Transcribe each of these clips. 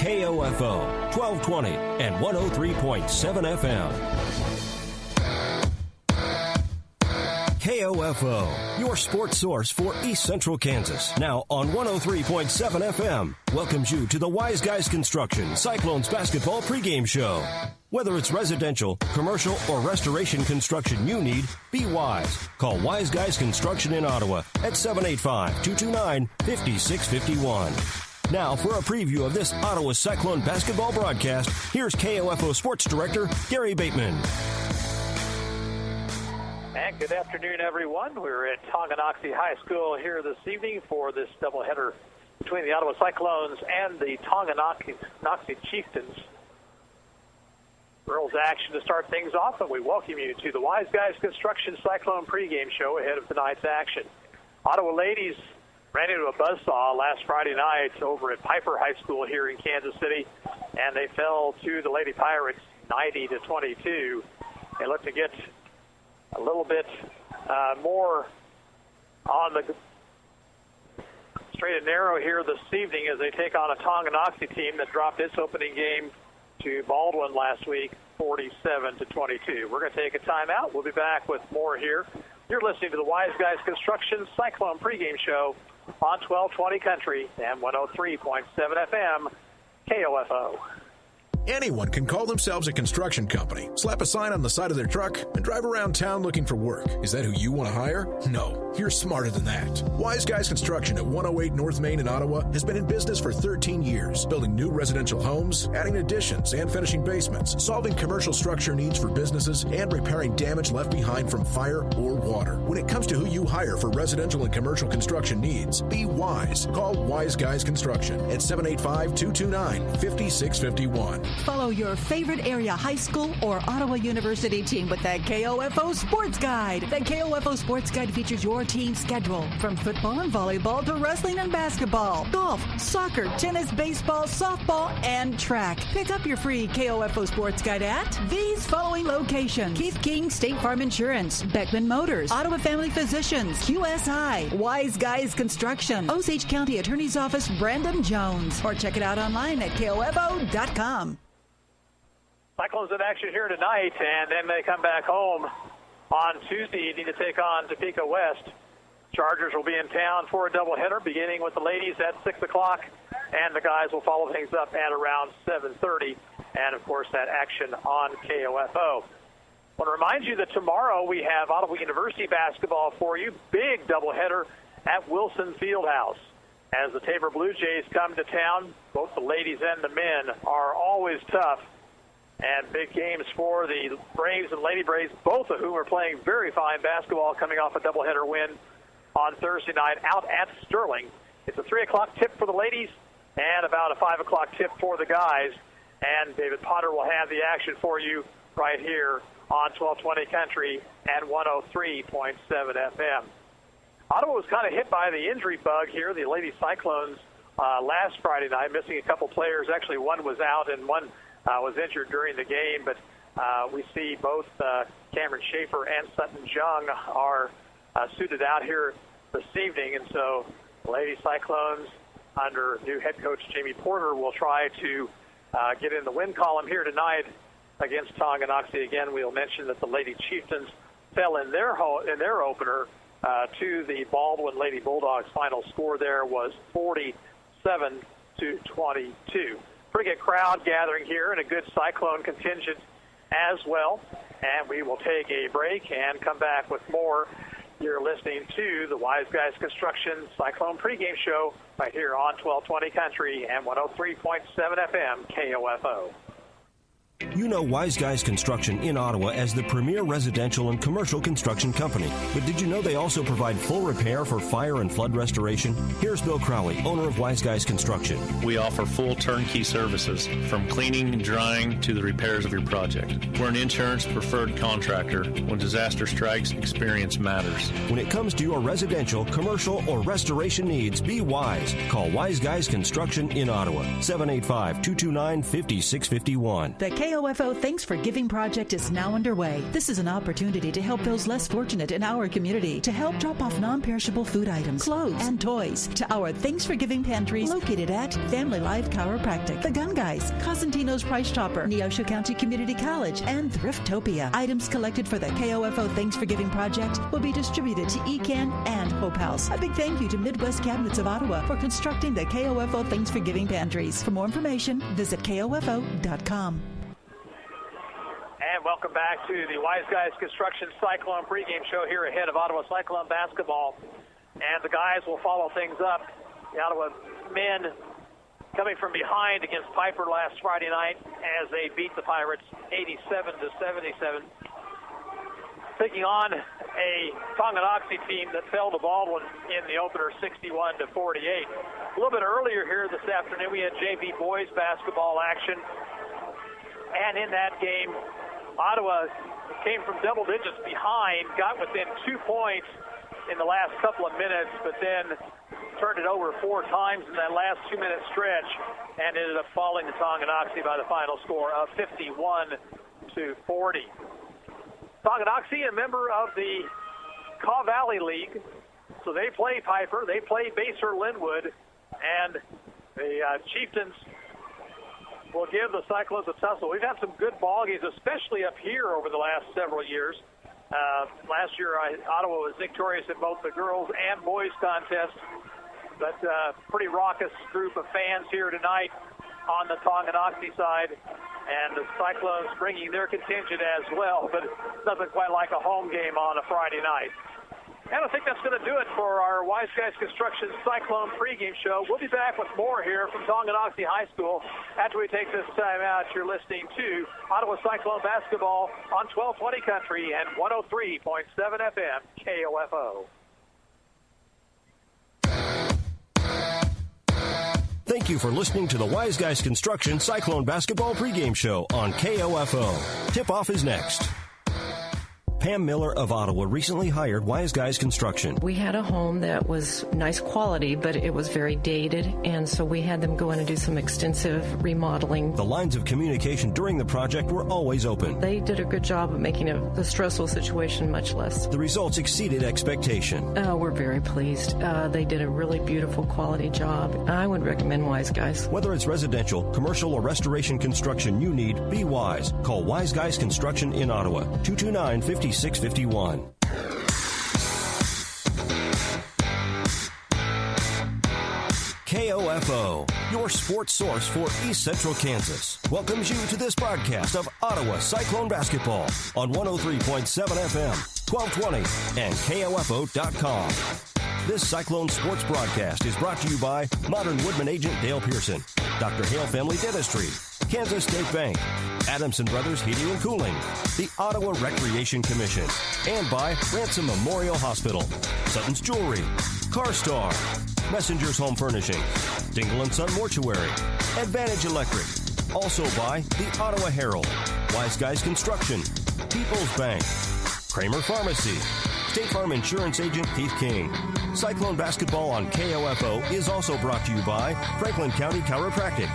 KOFO, 1220 and 103.7 FM. KOFO, your sports source for East Central Kansas. Now on 103.7 FM. Welcomes you to the Wise Guys Construction Cyclones basketball pregame show. Whether it's residential, commercial, or restoration construction you need, be wise. Call Wise Guys Construction in Ottawa at 785-229-5651. Now for a preview of this Ottawa Cyclone basketball broadcast, here's KOFO Sports Director Gary Bateman. And good afternoon, everyone. We're at Tonganoxie High School here this evening for this doubleheader between the Ottawa Cyclones and the Tonganoxie Chieftains. Girls action to start things off, and we welcome you to the Wise Guys Construction Cyclone pregame show ahead of tonight's action. Ottawa ladies ran into a buzzsaw last Friday night over at Piper High School here in Kansas City, and they fell to the Lady Pirates 90-22. They look to get a little bit more on the straight and narrow here this evening as they take on a Tonganoxie team that dropped its opening game to Baldwin last week, 47-22. We're going to take a timeout. We'll be back with more here. You're listening to the Wise Guys Construction Cyclone pregame show on 1220 Country and 103.7 FM KOFO. Anyone can call themselves a construction company, slap a sign on the side of their truck, and drive around town looking for work. Is that who you want to hire? No, you're smarter than that. Wise Guys Construction at 108 North Main in Ottawa has been in business for 13 years, building new residential homes, adding additions and finishing basements, solving commercial structure needs for businesses, and repairing damage left behind from fire or water. When it comes to who you hire for residential and commercial construction needs, be wise. Call Wise Guys Construction at 785-229-5651. Follow your favorite area high school or Ottawa University team with the KOFO Sports Guide. The KOFO Sports Guide features your team's schedule from football and volleyball to wrestling and basketball, golf, soccer, tennis, baseball, softball, and track. Pick up your free KOFO Sports Guide at these following locations: Keith King State Farm Insurance, Beckman Motors, Ottawa Family Physicians, QSI, Wise Guys Construction, Osage County Attorney's Office, Brandon Jones, or check it out online at KOFO.com. Cyclones in action here tonight, and then they come back home on Tuesday evening to take on Topeka West. Chargers will be in town for a doubleheader, beginning with the ladies at 6 o'clock, and the guys will follow things up at around 7:30, and, of course, that action on KOFO. I want to remind you that tomorrow we have Ottawa University basketball for you, big doubleheader at Wilson Fieldhouse. As the Tabor Blue Jays come to town, both the ladies and the men are always tough. And big games for the Braves and Lady Braves, both of whom are playing very fine basketball, coming off a doubleheader win on Thursday night out at Sterling. It's a 3 o'clock tip for the ladies and about a 5 o'clock tip for the guys. And David Potter will have the action for you right here on 1220 Country and 103.7 FM. Ottawa was kind of hit by the injury bug here, the Lady Cyclones, last Friday night, missing a couple players. Actually, one was out and one was injured during the game, but we see both Cameron Schaefer and Sutton Jung are suited out here this evening, and so the Lady Cyclones under new head coach Jamie Porter will try to get in the win column here tonight against Tonganoxie. Again, we'll mention that the Lady Chieftains fell in their opener to the Baldwin Lady Bulldogs. Final score there was 47-22. Pretty good crowd gathering here and a good Cyclone contingent as well. And we will take a break and come back with more. You're listening to the Wise Guys Construction Cyclone pregame show right here on 1220 Country and 103.7 FM KOFO. You know Wise Guys Construction in Ottawa as the premier residential and commercial construction company. But did you know they also provide full repair for fire and flood restoration? Here's Bill Crowley, owner of Wise Guys Construction. We offer full turnkey services, from cleaning and drying to the repairs of your project. We're an insurance preferred contractor. When disaster strikes, experience matters. When it comes to your residential, commercial, or restoration needs, be wise. Call Wise Guys Construction in Ottawa, 785-229-5651. The KOFO Thanks for Giving project is now underway. This is an opportunity to help those less fortunate in our community, to help drop off non-perishable food items, clothes, and toys to our Thanks for Giving pantries located at Family Life Chiropractic, The Gun Guys, Cosentino's Price Chopper, Neosho County Community College, and Thriftopia. Items collected for the KOFO Thanks for Giving project will be distributed to ECAN and Hope House. A big thank you to Midwest Cabinets of Ottawa for constructing the KOFO Thanks for Giving pantries. For more information, visit KOFO.com. And welcome back to the Wise Guys Construction Cyclone pregame show here ahead of Ottawa Cyclone basketball. And the guys will follow things up. The Ottawa men coming from behind against Piper last Friday night as they beat the Pirates 87-77. Taking on a Tonganoxie team that fell to Baldwin in the opener 61-48. A little bit earlier here this afternoon, we had JV boys basketball action. And in that game, Ottawa came from double digits behind, got within 2 points in the last couple of minutes, but then turned it over 4 times in that last 2-minute stretch and ended up falling to Tonganoxie by the final score of 51-40. Tonganoxie, a member of the Caw Valley League, so they play Piper, they play Baser Linwood, and the Chieftains will give the Cyclones a tussle. We've had some good ball games, especially up here over the last several years. Last year, Ottawa was victorious in both the girls and boys contest, but pretty raucous group of fans here tonight on the Tonganoxie side, and the Cyclones bringing their contingent as well, but nothing quite like a home game on a Friday night. And I think that's going to do it for our Wise Guys Construction Cyclone pregame show. We'll be back with more here from Tonganoxie High School after we take this time out. You're listening to Ottawa Cyclone basketball on 1220 Country and 103.7 FM KOFO. Thank you for listening to the Wise Guys Construction Cyclone basketball pregame show on KOFO. Tip-off is next. Pam Miller of Ottawa recently hired Wise Guys Construction. We had a home that was nice quality, but it was very dated, and so we had them go in and do some extensive remodeling. The lines of communication during the project were always open. They did a good job of making the stressful situation much less. The results exceeded expectation. We're very pleased. They did a really beautiful quality job. I would recommend Wise Guys. Whether it's residential, commercial, or restoration construction you need, be wise. Call Wise Guys Construction in Ottawa, 229-5651. KOFO, your sports source for East Central Kansas, welcomes you to this broadcast of Ottawa Cyclone basketball on 103.7 FM, 1220, and KOFO.com. This Cyclone sports broadcast is brought to you by Modern Woodman agent Dale Pearson, Dr. Hale Family Dentistry, Kansas State Bank, Adamson Brothers Heating and Cooling, the Ottawa Recreation Commission, and by Ransom Memorial Hospital, Sutton's Jewelry, CarStar, Messenger's Home Furnishing, Dingle & Son Mortuary, Advantage Electric, also by the Ottawa Herald, Wise Guys Construction, People's Bank, Kramer Pharmacy, State Farm Insurance Agent Keith King. Cyclone basketball on KOFO is also brought to you by Franklin County Chiropractic,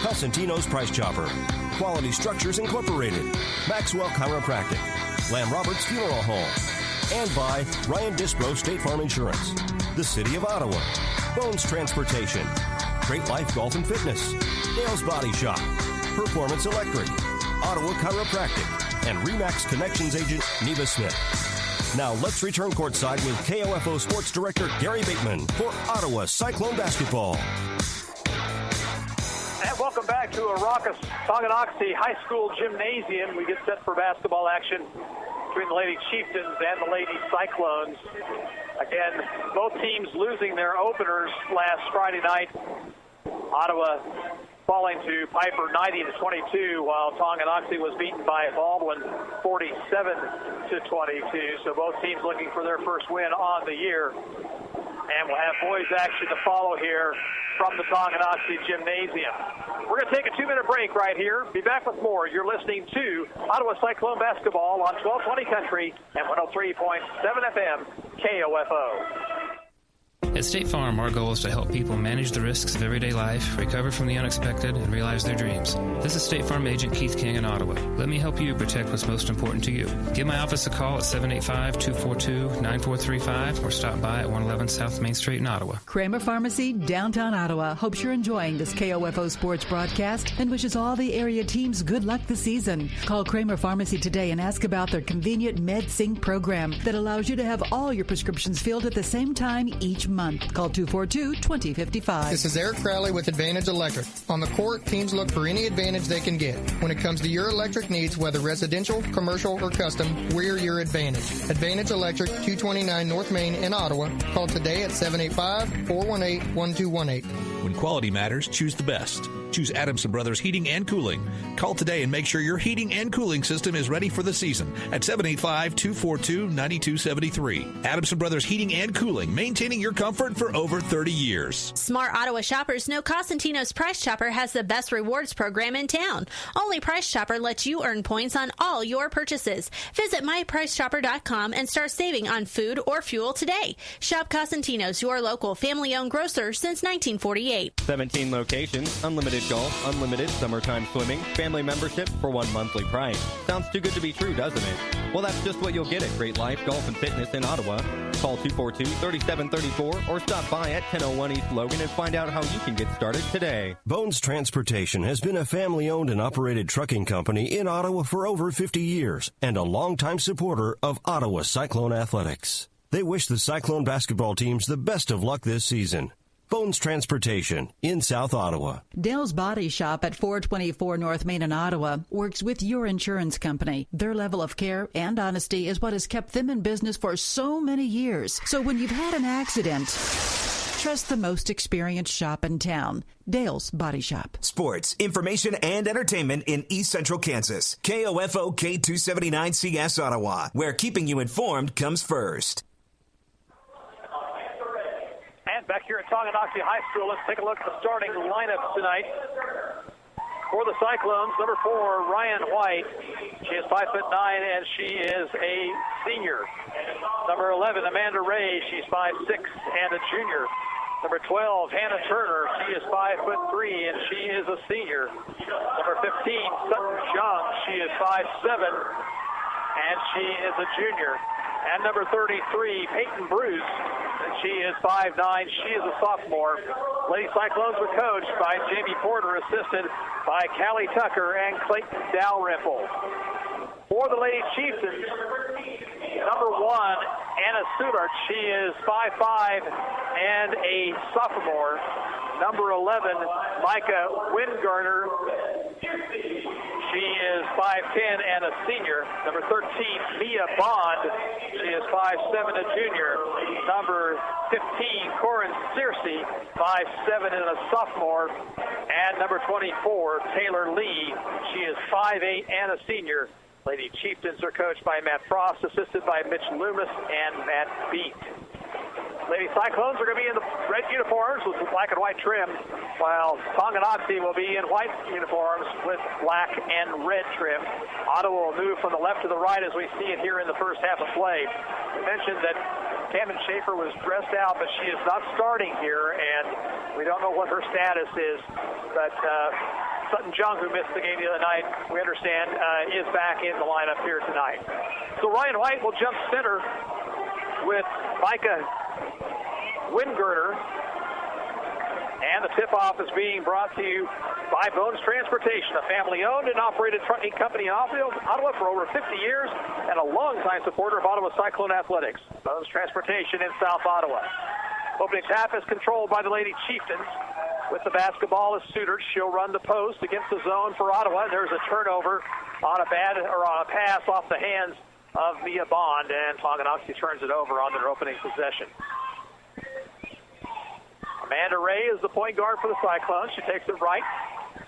Cosentino's Price Chopper, Quality Structures Incorporated, Maxwell Chiropractic, Lamb Roberts Funeral Home, and by Ryan Dispro State Farm Insurance, the City of Ottawa, Bones Transportation, Great Life Golf and Fitness, Dale's Body Shop, Performance Electric, Ottawa Chiropractic, and RE/MAX Connections Agent Neva Smith. Now let's return courtside with KOFO Sports Director Gary Bateman for Ottawa Cyclone basketball. And welcome back to a raucous Tonganoxie High School gymnasium. We get set for basketball action between the Lady Chieftains and the Lady Cyclones. Again, both teams losing their openers last Friday night. Ottawa falling to Piper 90-22, while Tonganoxie was beaten by Baldwin 47-22. So both teams looking for their first win on the year. And we'll have boys action to follow here from the Tonganoxie Gymnasium. We're going to take a 2-minute break right here. Be back with more. You're listening to Ottawa Cyclone basketball on 1220 Country and 103.7 FM KOFO. At State Farm, our goal is to help people manage the risks of everyday life, recover from the unexpected, and realize their dreams. This is State Farm Agent Keith King in Ottawa. Let me help you protect what's most important to you. Give my office a call at 785-242-9435 or stop by at 111 South Main Street in Ottawa. Kramer Pharmacy, downtown Ottawa, hopes you're enjoying this KOFO sports broadcast and wishes all the area teams good luck this season. Call Kramer Pharmacy today and ask about their convenient MedSync program that allows you to have all your prescriptions filled at the same time each month. Call 242-2055. This is Eric Crowley with Advantage Electric. On the court, teams look for any advantage they can get. When it comes to your electric needs, whether residential, commercial, or custom, we're your advantage. Advantage Electric, 229 North Main in Ottawa. Call today at 785-418-1218. When quality matters, choose the best. Choose Adamson Brothers Heating and Cooling. Call today and make sure your heating and cooling system is ready for the season at 785-242-9273. Adamson Brothers Heating and Cooling, maintaining your comfort for over 30 years. Smart Ottawa shoppers know Cosentino's Price Chopper has the best rewards program in town. Only Price Chopper lets you earn points on all your purchases. Visit mypricechopper.com and start saving on food or fuel today. Shop Cosentino's, your local family-owned grocer since 1948. 17 locations, unlimited golf, unlimited summertime swimming, family membership for one monthly price. Sounds too good to be true, doesn't it? Well, that's just what you'll get at Great Life Golf and Fitness in Ottawa. Call 242-3734 or stop by at 1001 East Logan and find out how you can get started today. Bones Transportation has been a family-owned and operated trucking company in Ottawa for over 50 years and a longtime supporter of Ottawa Cyclone Athletics. They wish the Cyclone basketball teams the best of luck this season. Bones Transportation in South Ottawa. Dale's Body Shop at 424 North Main in Ottawa works with your insurance company. Their level of care and honesty is what has kept them in business for so many years. So when you've had an accident, trust the most experienced shop in town. Dale's Body Shop. Sports, information, and entertainment in East Central Kansas. KOFO K279CS Ottawa, where keeping you informed comes first. Back here at Tonganoxie High School, let's take a look at the starting lineup tonight. For the Cyclones, number 4, Ryan White. She is 5'9", and she is a senior. Number 11, Amanda Ray. She's 5'6", and a junior. Number 12, Hannah Turner. She is 5'3", and she is a senior. Number 15, Sutton Jung. She is 5'7", and she is a junior. And number 33, Peyton Bruce. She is 5'9". She is a sophomore. Lady Cyclones were coached by Jamie Porter, assisted by Callie Tucker and Clayton Dalrymple. For the Lady Chieftains, number 1, Anna Sudart. She is 5'5", and a sophomore. Number 11, Micah Wingardner. She is 5'10", and a senior. Number 13, Mia Bond. She is 5'7", a junior. Number 15, Corin Searcy, 5'7", and a sophomore. And number 24, Taylor Lee. She is 5'8", and a senior. Lady Chieftains are coached by Matt Frost, assisted by Mitch Loomis and Matt Beat. Lady Cyclones are going to be in the red uniforms with the black and white trim, while Tonganoxie will be in white uniforms with black and red trim. Ottawa will move from the left to the right as we see it here in the first half of play. We mentioned that Camden Schaefer was dressed out, but she is not starting here, and we don't know what her status is. But Sutton Jung, who missed the game the other night, we understand, is back in the lineup here tonight. So Ryan White will jump center with Micah Wingardner, and the tip-off is being brought to you by Bones Transportation, a family-owned and operated trucking company in Ottawa for over 50 years and a longtime supporter of Ottawa Cyclone Athletics. Bones Transportation in South Ottawa. Opening tap is controlled by the Lady Chieftains. With the basketball is Sudert. She'll run the post against the zone for Ottawa. There's a turnover on a pass off the hands of Mia Bond, and Tonganoxie turns it over on their opening possession. Amanda Ray is the point guard for the Cyclones. She takes it right,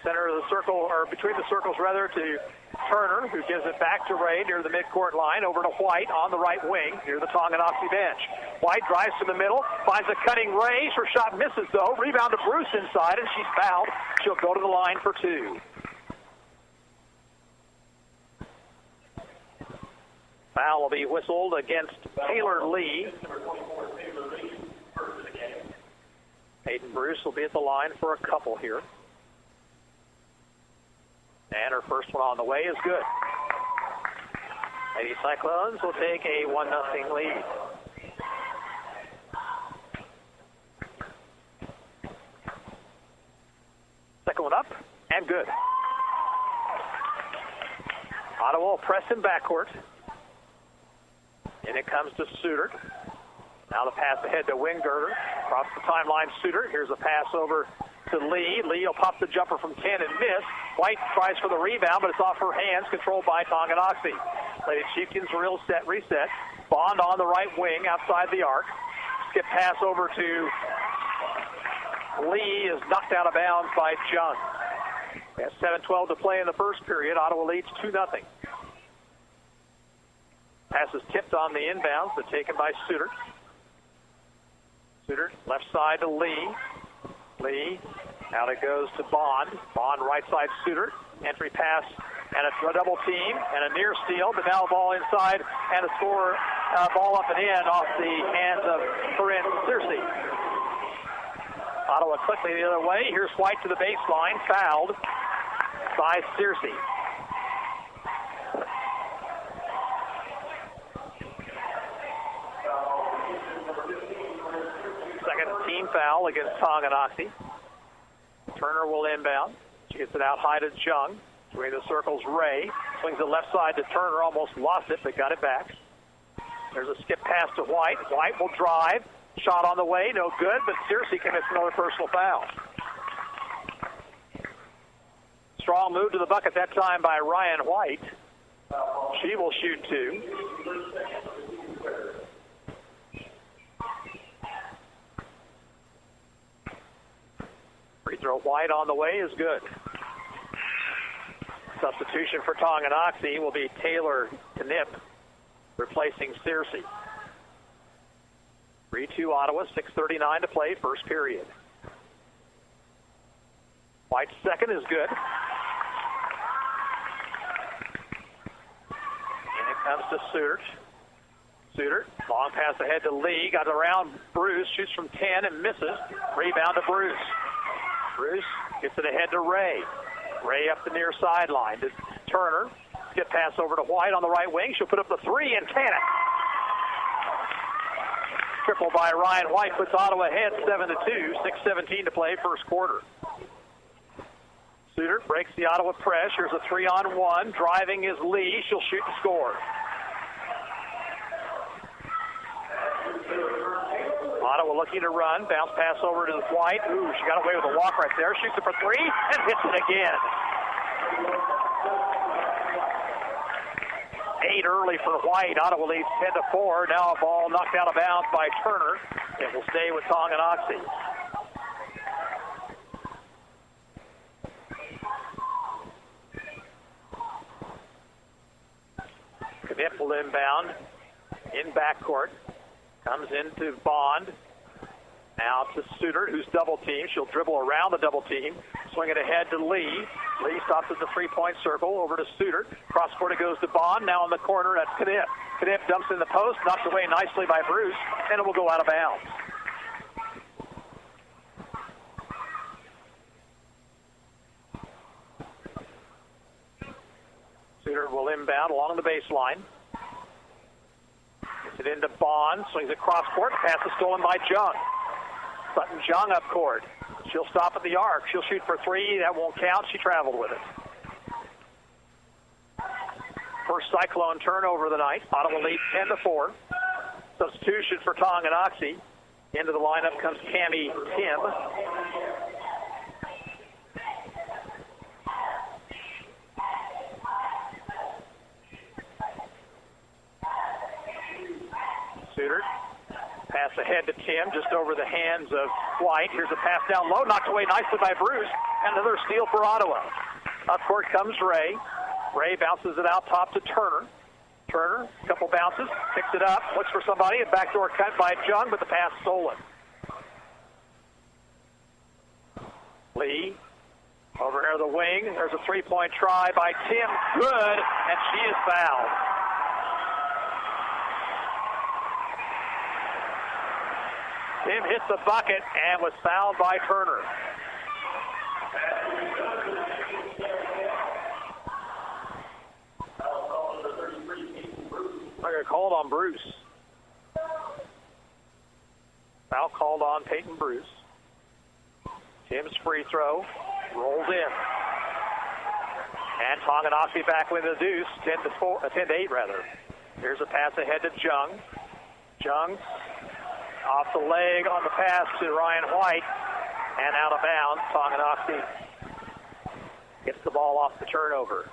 center of the circle, or between the circles rather, to Turner, who gives it back to Ray near the midcourt line, over to White on the right wing near the Tonganoxie bench. White drives to the middle, finds a cutting Ray. Her shot misses though. Rebound to Bruce inside, and she's fouled. She'll go to the line for 2. Foul will be whistled against Taylor Lee. Hayden Bruce will be at the line for a couple here. And her first one on the way is good. Lady Cyclones will take a 1-0 lead. Second one up, and good. Ottawa will press in backcourt. And it comes to Suter. Now the pass ahead to Wingirter. Across the timeline, Suter. Here's a pass over to Lee. Lee will pop the jumper from 10 and miss. White tries for the rebound, but it's off her hands, controlled by Tonganoxie. Lady Chieftains reset. Bond on the right wing outside the arc. Skip pass over to Lee is knocked out of bounds by Jung. We have 7:12 to play in the first period. Ottawa leads 2-0. Pass is tipped on the inbounds, but taken by Suter. Suter left side to Lee. Lee, out it goes to Bond. Bond right side Suter. Entry pass and a double team and a near steal, but now a ball inside and a score, ball up and in off the hands of Corinne Searcy. Ottawa quickly the other way. Here's White to the baseline, fouled by Searcy. Second team foul against Tonganoxie. Turner will inbound. She gets it out high to Jung. Between the circles, Ray swings it left side to Turner. Almost lost it, but got it back. There's a skip pass to White. White will drive. Shot on the way, no good, but Searcy commits another personal foul. Strong move to the bucket that time by Ryan White. She will shoot two. Free throw White on the way is good. Substitution for Tonganoxie will be Taylor Knipp, replacing Searcy. 3-2 Ottawa, 6:39 to play, first period. White's second is good. And it comes to Suter. Suter, long pass ahead to Lee, got around Bruce, shoots from 10 and misses. Rebound to Bruce. Bruce gets it ahead to Ray. Ray up the near sideline to Turner. Skip pass over to White on the right wing. She'll put up the three and can it. Triple by Ryan White puts Ottawa ahead 7-2, 6:17 to play, first quarter. Suter breaks the Ottawa press. Here's a 3-on-1. Driving is Lee. She'll shoot and score. Ottawa looking to run. Bounce pass over to White. Ooh, she got away with a walk right there. Shoots it for three and hits it again. 8 early for White. Ottawa leads 10-4. Now a ball knocked out of bounds by Turner. It will stay with Tonganoxie. Knipp will inbound in backcourt. Comes into Bond. Now to Suter, who's double teamed. She'll dribble around the double team. Swing it ahead to Lee. Lee stops at the three-point circle. Over to Suter. Cross court it goes to Bond. Now in the corner, that's Knipp. Knipp dumps in the post. Knocked away nicely by Bruce. And it will go out of bounds. Suter will inbound along the baseline. Gets it into Bond. Swings it cross court. Pass is stolen by Jung. Sutton Jung up court. She'll stop at the arc. She'll shoot for three. That won't count. She traveled with it. First Cyclone turnover of the night. Ottawa leads 10-4. Substitution for Tonganoxie. Into the lineup comes Cammie Tim. Suter. Pass ahead to Tim, just over the hands of White. Here's a pass down low, knocked away nicely by Bruce. And another steal for Ottawa. Up court comes Ray. Ray bounces it out top to Turner. Turner, a couple bounces, picks it up, looks for somebody. A backdoor cut by Jung, but the pass stolen. Lee, over near the wing. There's a three-point try by Tim. Good, and she is fouled. Tim hits the bucket and was fouled by Turner. I got called on Bruce. Foul called on Peyton Bruce. Tim's free throw rolls in. And Tonganoxie back with the deuce, 10-8 rather. Here's a pass ahead to Jung. Jung off the leg on the pass to Ryan White and out of bounds. Tonganoxie gets the ball off the turnover.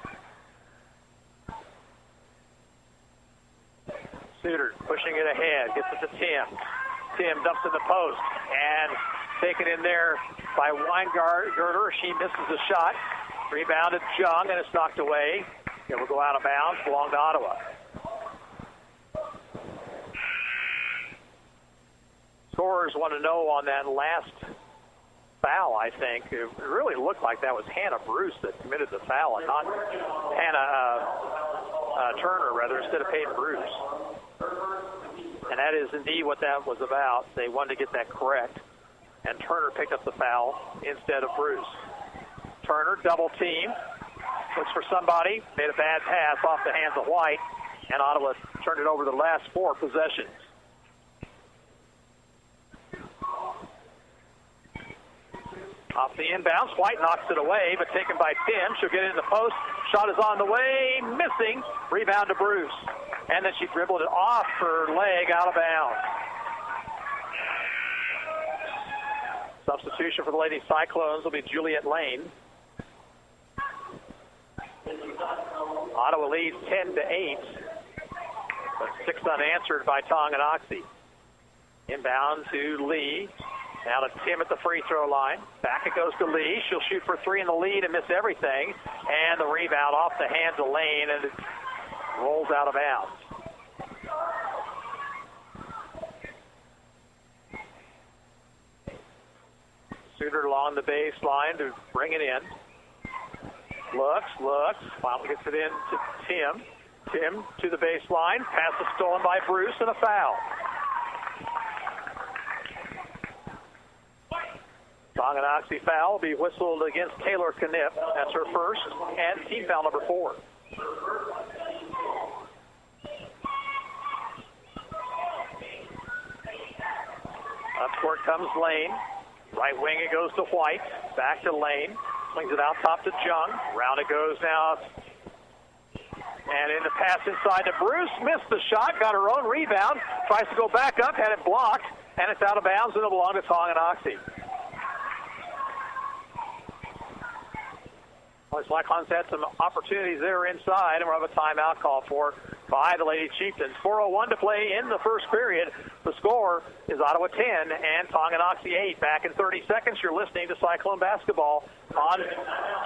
Suter pushing it ahead, gets it to Tim. Tim dumps in the post and taken in there by Weingarter. She misses the shot. Rebounded Jung and it's knocked away. It will go out of bounds, belong to Ottawa. Scorers want to know on that last foul, I think. It really looked like that was Hannah Bruce that committed the foul and not Hannah Turner, rather, instead of Peyton Bruce. And that is indeed what that was about. They wanted to get that correct. And Turner picked up the foul instead of Bruce. Turner, double team, looks for somebody, made a bad pass off the hands of White, and Ottawa turned it over the last 4 possessions. Off the inbounds, White knocks it away, but taken by Tim. She'll get it in the post. Shot is on the way, missing. Rebound to Bruce. And then she dribbled it off her leg out of bounds. Substitution for the Lady Cyclones will be Juliet Lane. Ottawa leads 10-8, but 6 unanswered by Tonganoxie. Inbound to Lee. Now to Tim at the free throw line. Back it goes to Lee. She'll shoot for 3 in the lead and miss everything. And the rebound off the hands of Lane, and it rolls out of bounds. Suter along the baseline to bring it in. Looks. Finally gets it in to Tim. Tim to the baseline. Pass is stolen by Bruce and a foul. Tonganoxie foul will be whistled against Taylor Knipp. That's her first, and team foul number 4. Up court comes Lane. Right wing it goes to White. Back to Lane. Swings it out top to Jung. Round it goes now. And in the pass inside to Bruce. Missed the shot. Got her own rebound. Tries to go back up. Had it blocked. And it's out of bounds, and it'll belong to Tonganoxie. Well, Cyclones had some opportunities there inside, and we'll have a timeout call for by the Lady Chieftains. 4:01 to play in the first period. The score is Ottawa 10 and Tonganoxie 8. Back in 30 seconds, you're listening to Cyclone Basketball on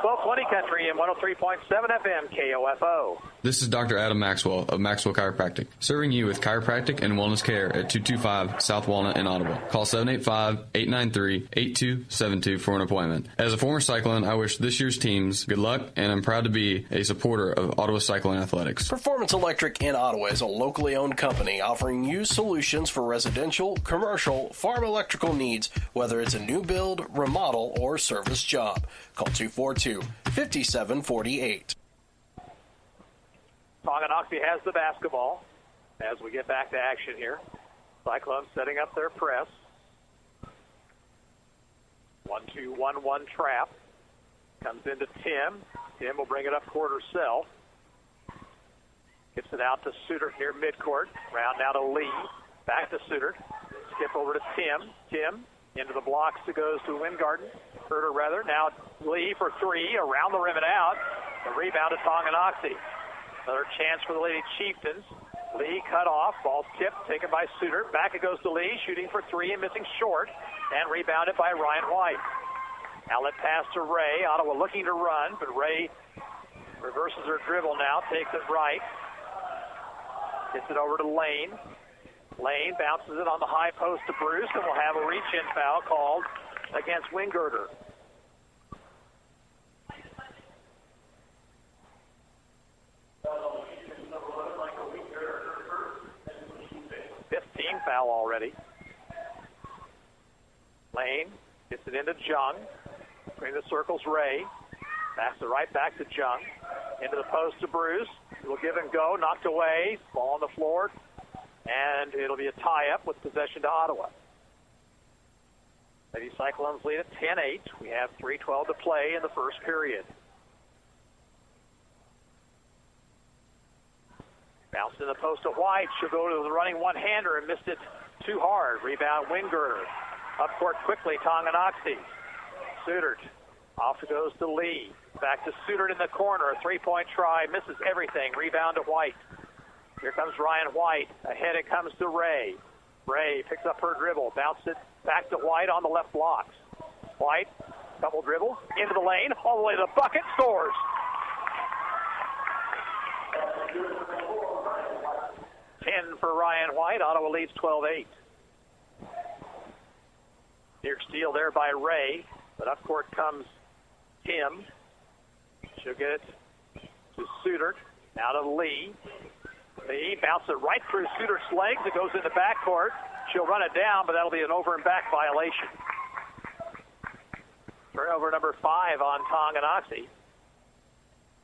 1220 Country and 103.7 FM KOFO. This is Dr. Adam Maxwell of Maxwell Chiropractic, serving you with chiropractic and wellness care at 225 South Walnut in Ottawa. Call 785-893-8272 for an appointment. As a former Cyclone, I wish this year's teams good luck, and I'm proud to be a supporter of Ottawa Cyclone Athletics. Performance Electric in Ottawa is a locally owned company offering you solutions for residential, commercial, farm electrical needs, whether it's a new build, remodel, or service job. Call 242-5748. Tonganoxie has the basketball as we get back to action here. Cyclones setting up their press. 1-2-1-1 trap. Comes into Tim. Tim will bring it up court herself. Gets it out to Suter near midcourt. Round now to Lee. Back to Suter. Skip over to Tim. Tim into the blocks. It goes to Weingarten. Herder rather. Now Lee for 3. Around the rim and out. The rebound to Tonganoxie. Another chance for the Lady Chieftains. Lee cut off. Ball tipped. Taken by Suter. Back it goes to Lee. Shooting for 3 and missing short. And rebounded by Ryan White. Outlet pass to Ray. Ottawa looking to run, but Ray reverses her dribble now. Takes it right. Gets it over to Lane. Lane bounces it on the high post to Bruce, and we'll have a reach-in foul called against Weingarter. Fifth team foul already. Lane gets it into Jung. Between the circles, Ray. Backs it right back to Jung. Into the post to Bruce. It'll give and go. Knocked away. Ball on the floor. And it'll be a tie-up with possession to Ottawa. Lady Cyclones lead at 10-8. We have 3:12 to play in the first period. Bounced in the post to White. She'll go to the running one-hander and missed it too hard. Rebound, Wingirder. Up court quickly, Tonganoxie. Sudert. Off it goes to Lee. Back to Sudert in the corner. A three-point try. Misses everything. Rebound to White. Here comes Ryan White. Ahead it comes to Ray. Ray picks up her dribble. Bounces it back to White on the left blocks. White, couple dribbles. Into the lane. All the way to the bucket. Scores. For Ryan White. Ottawa leads 12-8. Near steal there by Ray, but up court comes Tim. She'll get it to Sudert. Now to Lee. Lee bounces it right through Sudert's legs. It goes into backcourt. She'll run it down, but that'll be an over and back violation. Turnover number 5 on Tonganoxie.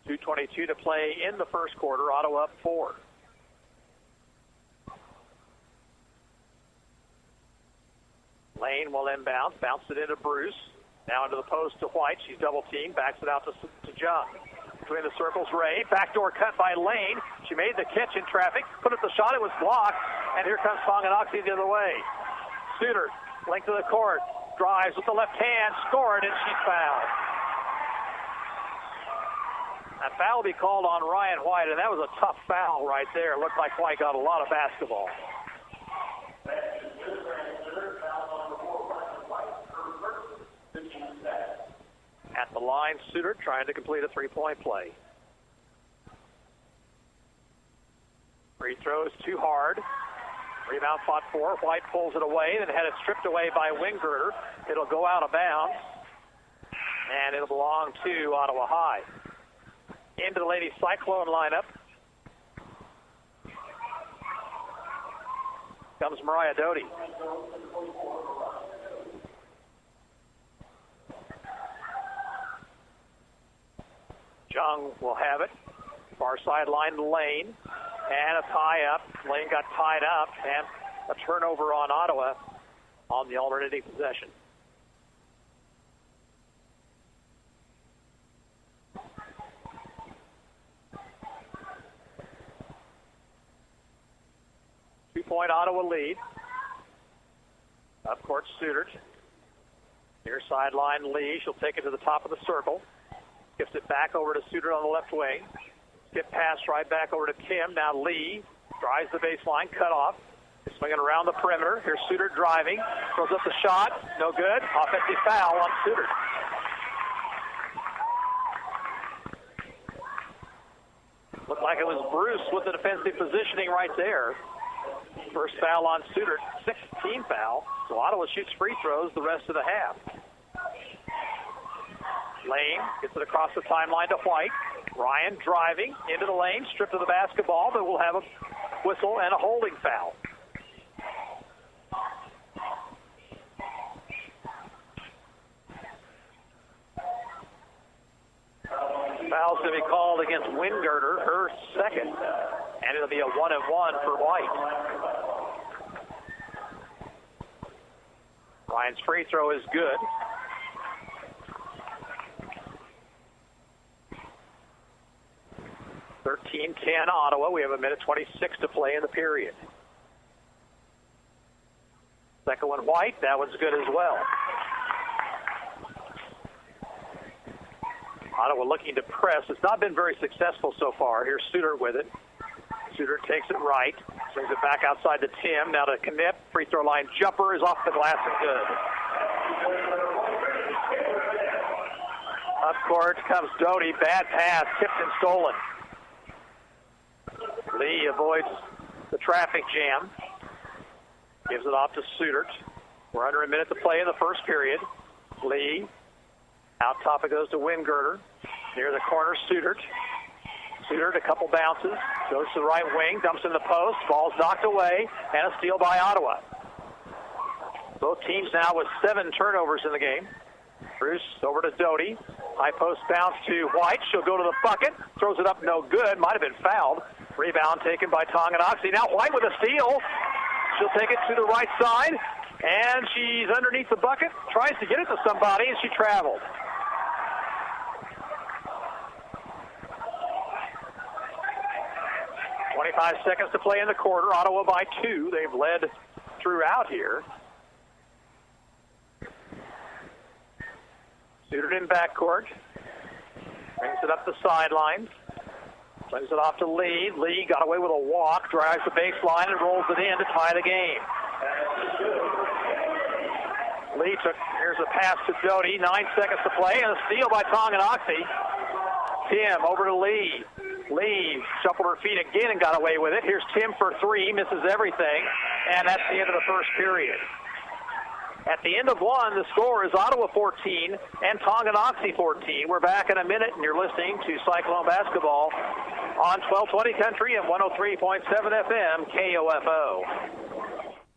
2:22 to play in the first quarter. Ottawa up 4. Lane will inbound, bounce it into Bruce. Now into the post to White. She's double teamed, backs it out to Jung. Between the circles, Ray. Backdoor cut by Lane. She made the catch in traffic, put up the shot, it was blocked, and here comes Tonganoxie the other way. Suter, length of the court, drives with the left hand, scored, and she's fouled. A foul will be called on Ryan White, and that was a tough foul right there. It looked like White got a lot of basketball. At the line, Suter trying to complete a three-point play. Free throws too hard. Rebound fought for. White pulls it away, then had it stripped away by Wingirder. It'll go out of bounds, and it'll belong to Ottawa High. Into the Lady Cyclone lineup comes Mariah Doty. Jung will have it. Far sideline Lane. And a tie-up. Lane got tied up. And a turnover on Ottawa on the alternating possession. Two-point Ottawa lead. Up court, Sudert. Near sideline Lee. She'll take it to the top of the circle. Gives it back over to Sudert on the left wing. Skip pass right back over to Kim. Now Lee drives the baseline, cut off. Swinging around the perimeter. Here's Sudert driving. Throws up the shot. No good. Offensive foul on Sudert. Looked like it was Bruce with the defensive positioning right there. First foul on Sudert. 16 foul. So Ottawa shoots free throws the rest of the half. Lane gets it across the timeline to White. Ryan driving into the lane, stripped of the basketball, but we'll have a whistle and a holding foul. Foul's going to be called against Wingirder, her second, and it'll be a 1-and-1 for White. Ryan's free throw is good. (13-10) Ottawa. We have a minute 26 to play in the period. Second one, White. That one's good as well. Ottawa looking to press. It's not been very successful so far. Here's Sudert with it. Sudert takes it right. Swings it back outside to Tim. Now to Knipp. Free throw line jumper is off the glass and good. Up court comes Doty. Bad pass. Tipped and stolen. Lee avoids the traffic jam. Gives it off to Sudert. We're under a minute to play in the first period. Lee. Out top it goes to Wingirder. Near the corner, Sudert. Sudert, a couple bounces. Goes to the right wing. Dumps in the post. Ball's knocked away. And a steal by Ottawa. Both teams now with 7 turnovers in the game. Bruce over to Doty. High post bounce to White. She'll go to the bucket. Throws it up, no good. Might have been fouled. Rebound taken by Tonganoxie. Now White with a steal. She'll take it to the right side. And she's underneath the bucket. Tries to get it to somebody, and she traveled. .25 seconds to play in the quarter. Ottawa by 2. They've led throughout here. Suited in backcourt. Brings it up the sidelines. Plays it off to Lee. Lee got away with a walk. Drives the baseline and rolls it in to tie the game. Lee took, here's a pass to Doty. 9 seconds to play, and a steal by Tonganoxie. Tim over to Lee. Lee shuffled her feet again and got away with it. Here's Tim for 3, misses everything, and that's the end of the first period. At the end of 1, the score is Ottawa 14 and Tonganoxie 14. We're back in a minute, and you're listening to Cyclone Basketball on 1220 Country and 103.7 FM KOFO.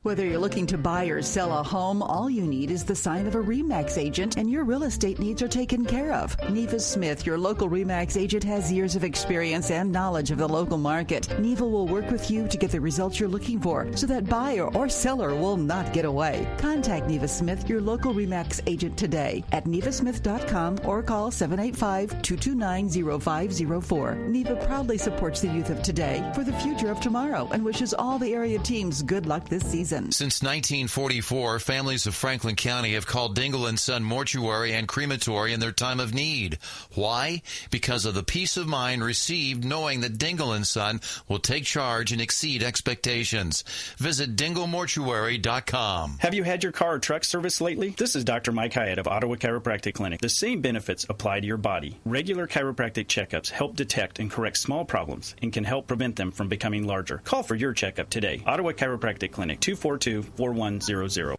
Whether you're looking to buy or sell a home, all you need is the sign of a RE/MAX agent, and your real estate needs are taken care of. Neva Smith, your local RE/MAX agent, has years of experience and knowledge of the local market. Neva will work with you to get the results you're looking for, so that buyer or seller will not get away. Contact Neva Smith, your local RE/MAX agent, today at nevasmith.com or call 785-229-0504. Neva proudly supports the youth of today for the future of tomorrow and wishes all the area teams good luck this season. Since 1944, families of Franklin County have called Dingle & Son Mortuary and Crematory in their time of need. Why? Because of the peace of mind received knowing that Dingle & Son will take charge and exceed expectations. Visit dinglemortuary.com. Have you had your car or truck serviced lately? This is Dr. Mike Hyatt of Ottawa Chiropractic Clinic. The same benefits apply to your body. Regular chiropractic checkups help detect and correct small problems and can help prevent them from becoming larger. Call for your checkup today. Ottawa Chiropractic Clinic, 242-4100.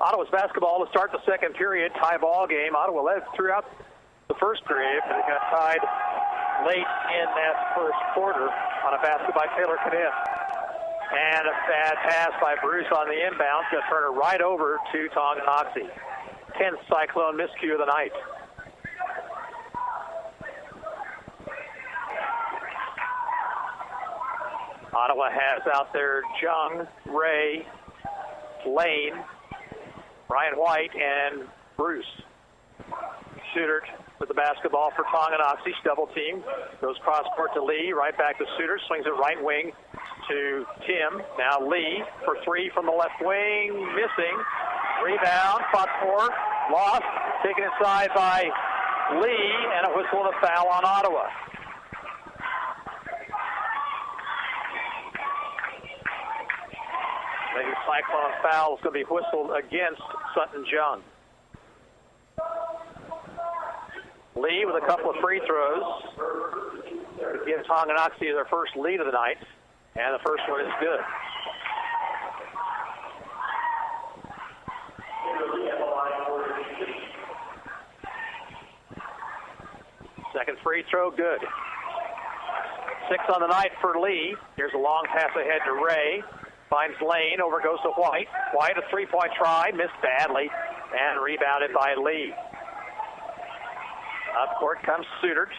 Ottawa's basketball to start the second period. Tie ball game. Ottawa led throughout the first period, but it got tied late in that first quarter on a basket by Taylor Kniff. And a bad pass by Bruce on the inbound. Going to turn it right over to Tonganoxie. 10th Cyclone miscue of the night. Ottawa has out there Jung, Ray, Lane, Ryan White, and Bruce. Suitert with the basketball for Tonganoxie. Double team. Goes cross court to Lee. Right back to Suitert. Swings it right wing to Tim. Now Lee for 3 from the left wing. Missing. Rebound. Fought for. Lost. Taken inside by Lee. And a whistle and a foul on Ottawa. The Cyclone foul is going to be whistled against Sutton Jung. Lee with a couple of free throws to give Tonganoxie their first lead of the night, and the first one is good. Second free throw, good. 6 on the night for Lee. Here's a long pass ahead to Ray. Finds Lane, over goes to White. White, a three-point try, missed badly, and rebounded by Lee. Up court comes Suitert.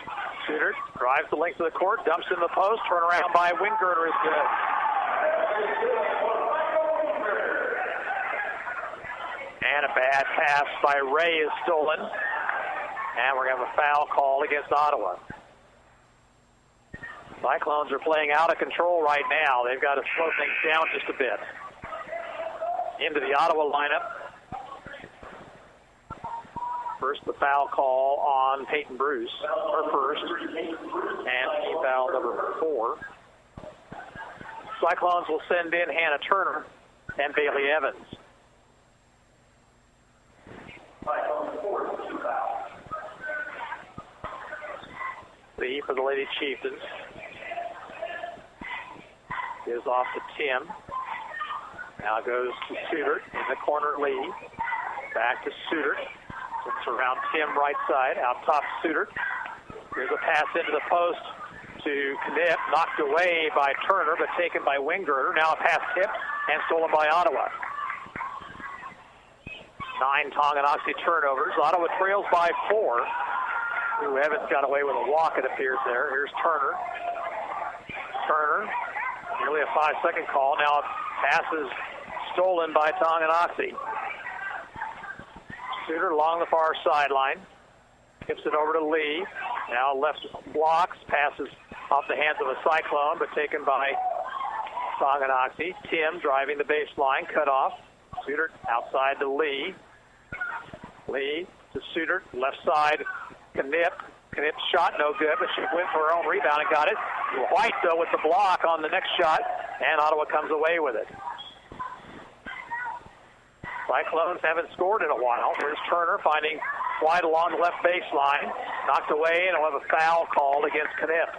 Suitert drives the length of the court, dumps in the post, turnaround by Wingirter is good. And a bad pass by Ray is stolen. And we're going to have a foul call against Ottawa. Cyclones are playing out of control right now. They've got to slow things down just a bit. Into the Ottawa lineup. First, the foul call on Peyton Bruce, her first, and team foul number 4. Cyclones will send in Hannah Turner and Bailey Evans. Lee for the Lady Chieftains. Gives off to Tim. Now goes to Suitert in the corner. Lee. Back to Suitert. Looks around Tim right side. Out top Suitert. Here's a pass into the post to Kniff. Knocked away by Turner, but taken by Wingirter. Now a pass tipped and stolen by Ottawa. 9 Tonganoxie turnovers. Ottawa trails by 4. Ooh, Evans got away with a walk, it appears there. Here's Turner. Nearly a 5-second call. Now pass is stolen by Tonganoxie. Suter along the far sideline. Gives it over to Lee. Now left blocks. Passes off the hands of a Cyclone, but taken by Tonganoxie. Tim driving the baseline. Cut off. Suter outside to Lee. Lee to Suter. Left side. Knipp's shot no good, but she went for her own rebound and got it. White, though, with the block on the next shot, and Ottawa comes away with it. Cyclones haven't scored in a while. Here's Turner finding White along the left baseline. Knocked away, and we'll have a foul called against Knipp.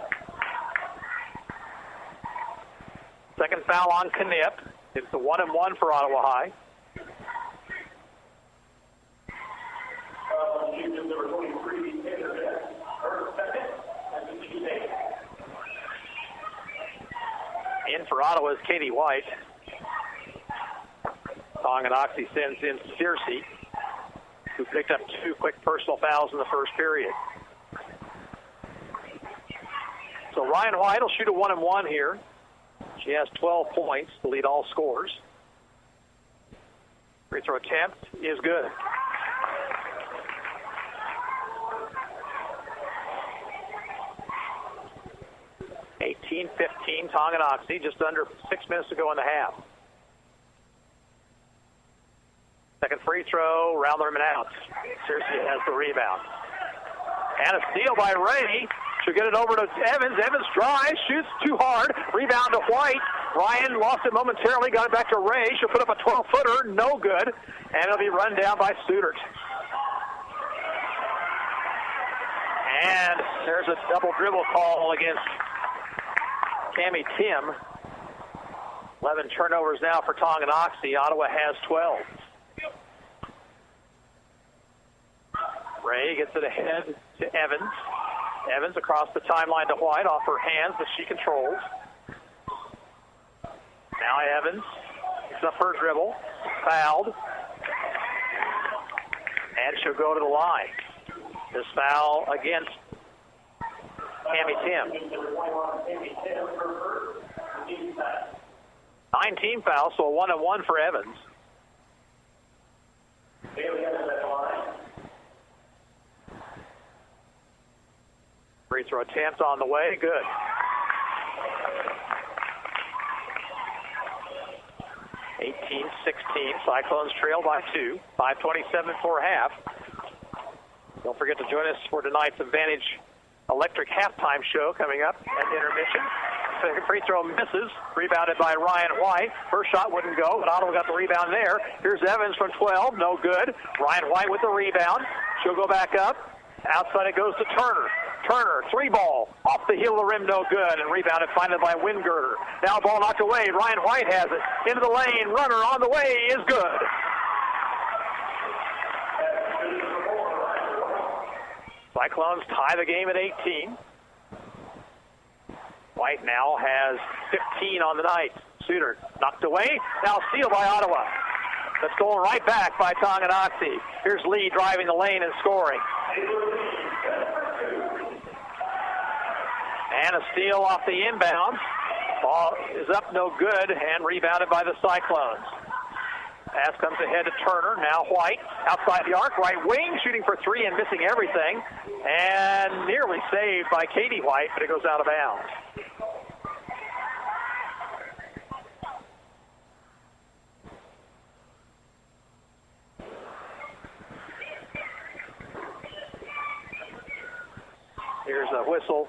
Second foul on Knipp. It's the 1-and-1 for Ottawa High. In for Ottawa is Katie White. Tonganoxie sends in Searcy, who picked up 2 quick personal fouls in the first period. So Ryan White will shoot a 1-and-1 here. She has 12 points to lead all scores. Free throw attempt is good. (18-15) Tonganoxie, just under 6 minutes to go in the half. Second free throw, round the rim and out. Searcy has the rebound. And a steal by Ray. She'll get it over to Evans. Evans drives, shoots too hard. Rebound to White. Ryan lost it momentarily, got it back to Ray. She'll put up a 12-footer, no good. And it'll be run down by Studert. And there's a double dribble call against Cammie Tim. 11 turnovers now for Tonganoxie. Ottawa has 12. Ray gets it ahead to Evans. Evans across the timeline to White, off her hands, but she controls. Now Evans picks up her dribble, fouled, and she'll go to the line. This foul against Cammie Tim. 9 team fouls, so a 1-and-1 for Evans. Free throw attempt on the way, good. (18-16), Cyclones trail by 2. 5:27 for half. Don't forget to join us for tonight's Advantage Electric halftime show coming up at intermission. Second free throw misses, rebounded by Ryan White. First shot wouldn't go, but Ottawa got the rebound there. Here's Evans from 12, no good. Ryan White with the rebound. She'll go back up. Outside it goes to Turner. Turner, 3-ball, off the heel of the rim, no good, and rebounded finally by Wingirter. Now ball knocked away. Ryan White has it. Into the lane, runner on the way is good. Cyclones tie the game at 18. White now has 15 on the night. Suter knocked away. Now steal by Ottawa. That's going right back by Tonganoxie. Here's Lee driving the lane and scoring. And a steal off the inbound. Ball is up, no good, and rebounded by the Cyclones. Pass comes ahead to Turner. Now White outside the arc, right wing, shooting for 3 and missing everything. And nearly saved by Katie White, but it goes out of bounds. Here's a whistle.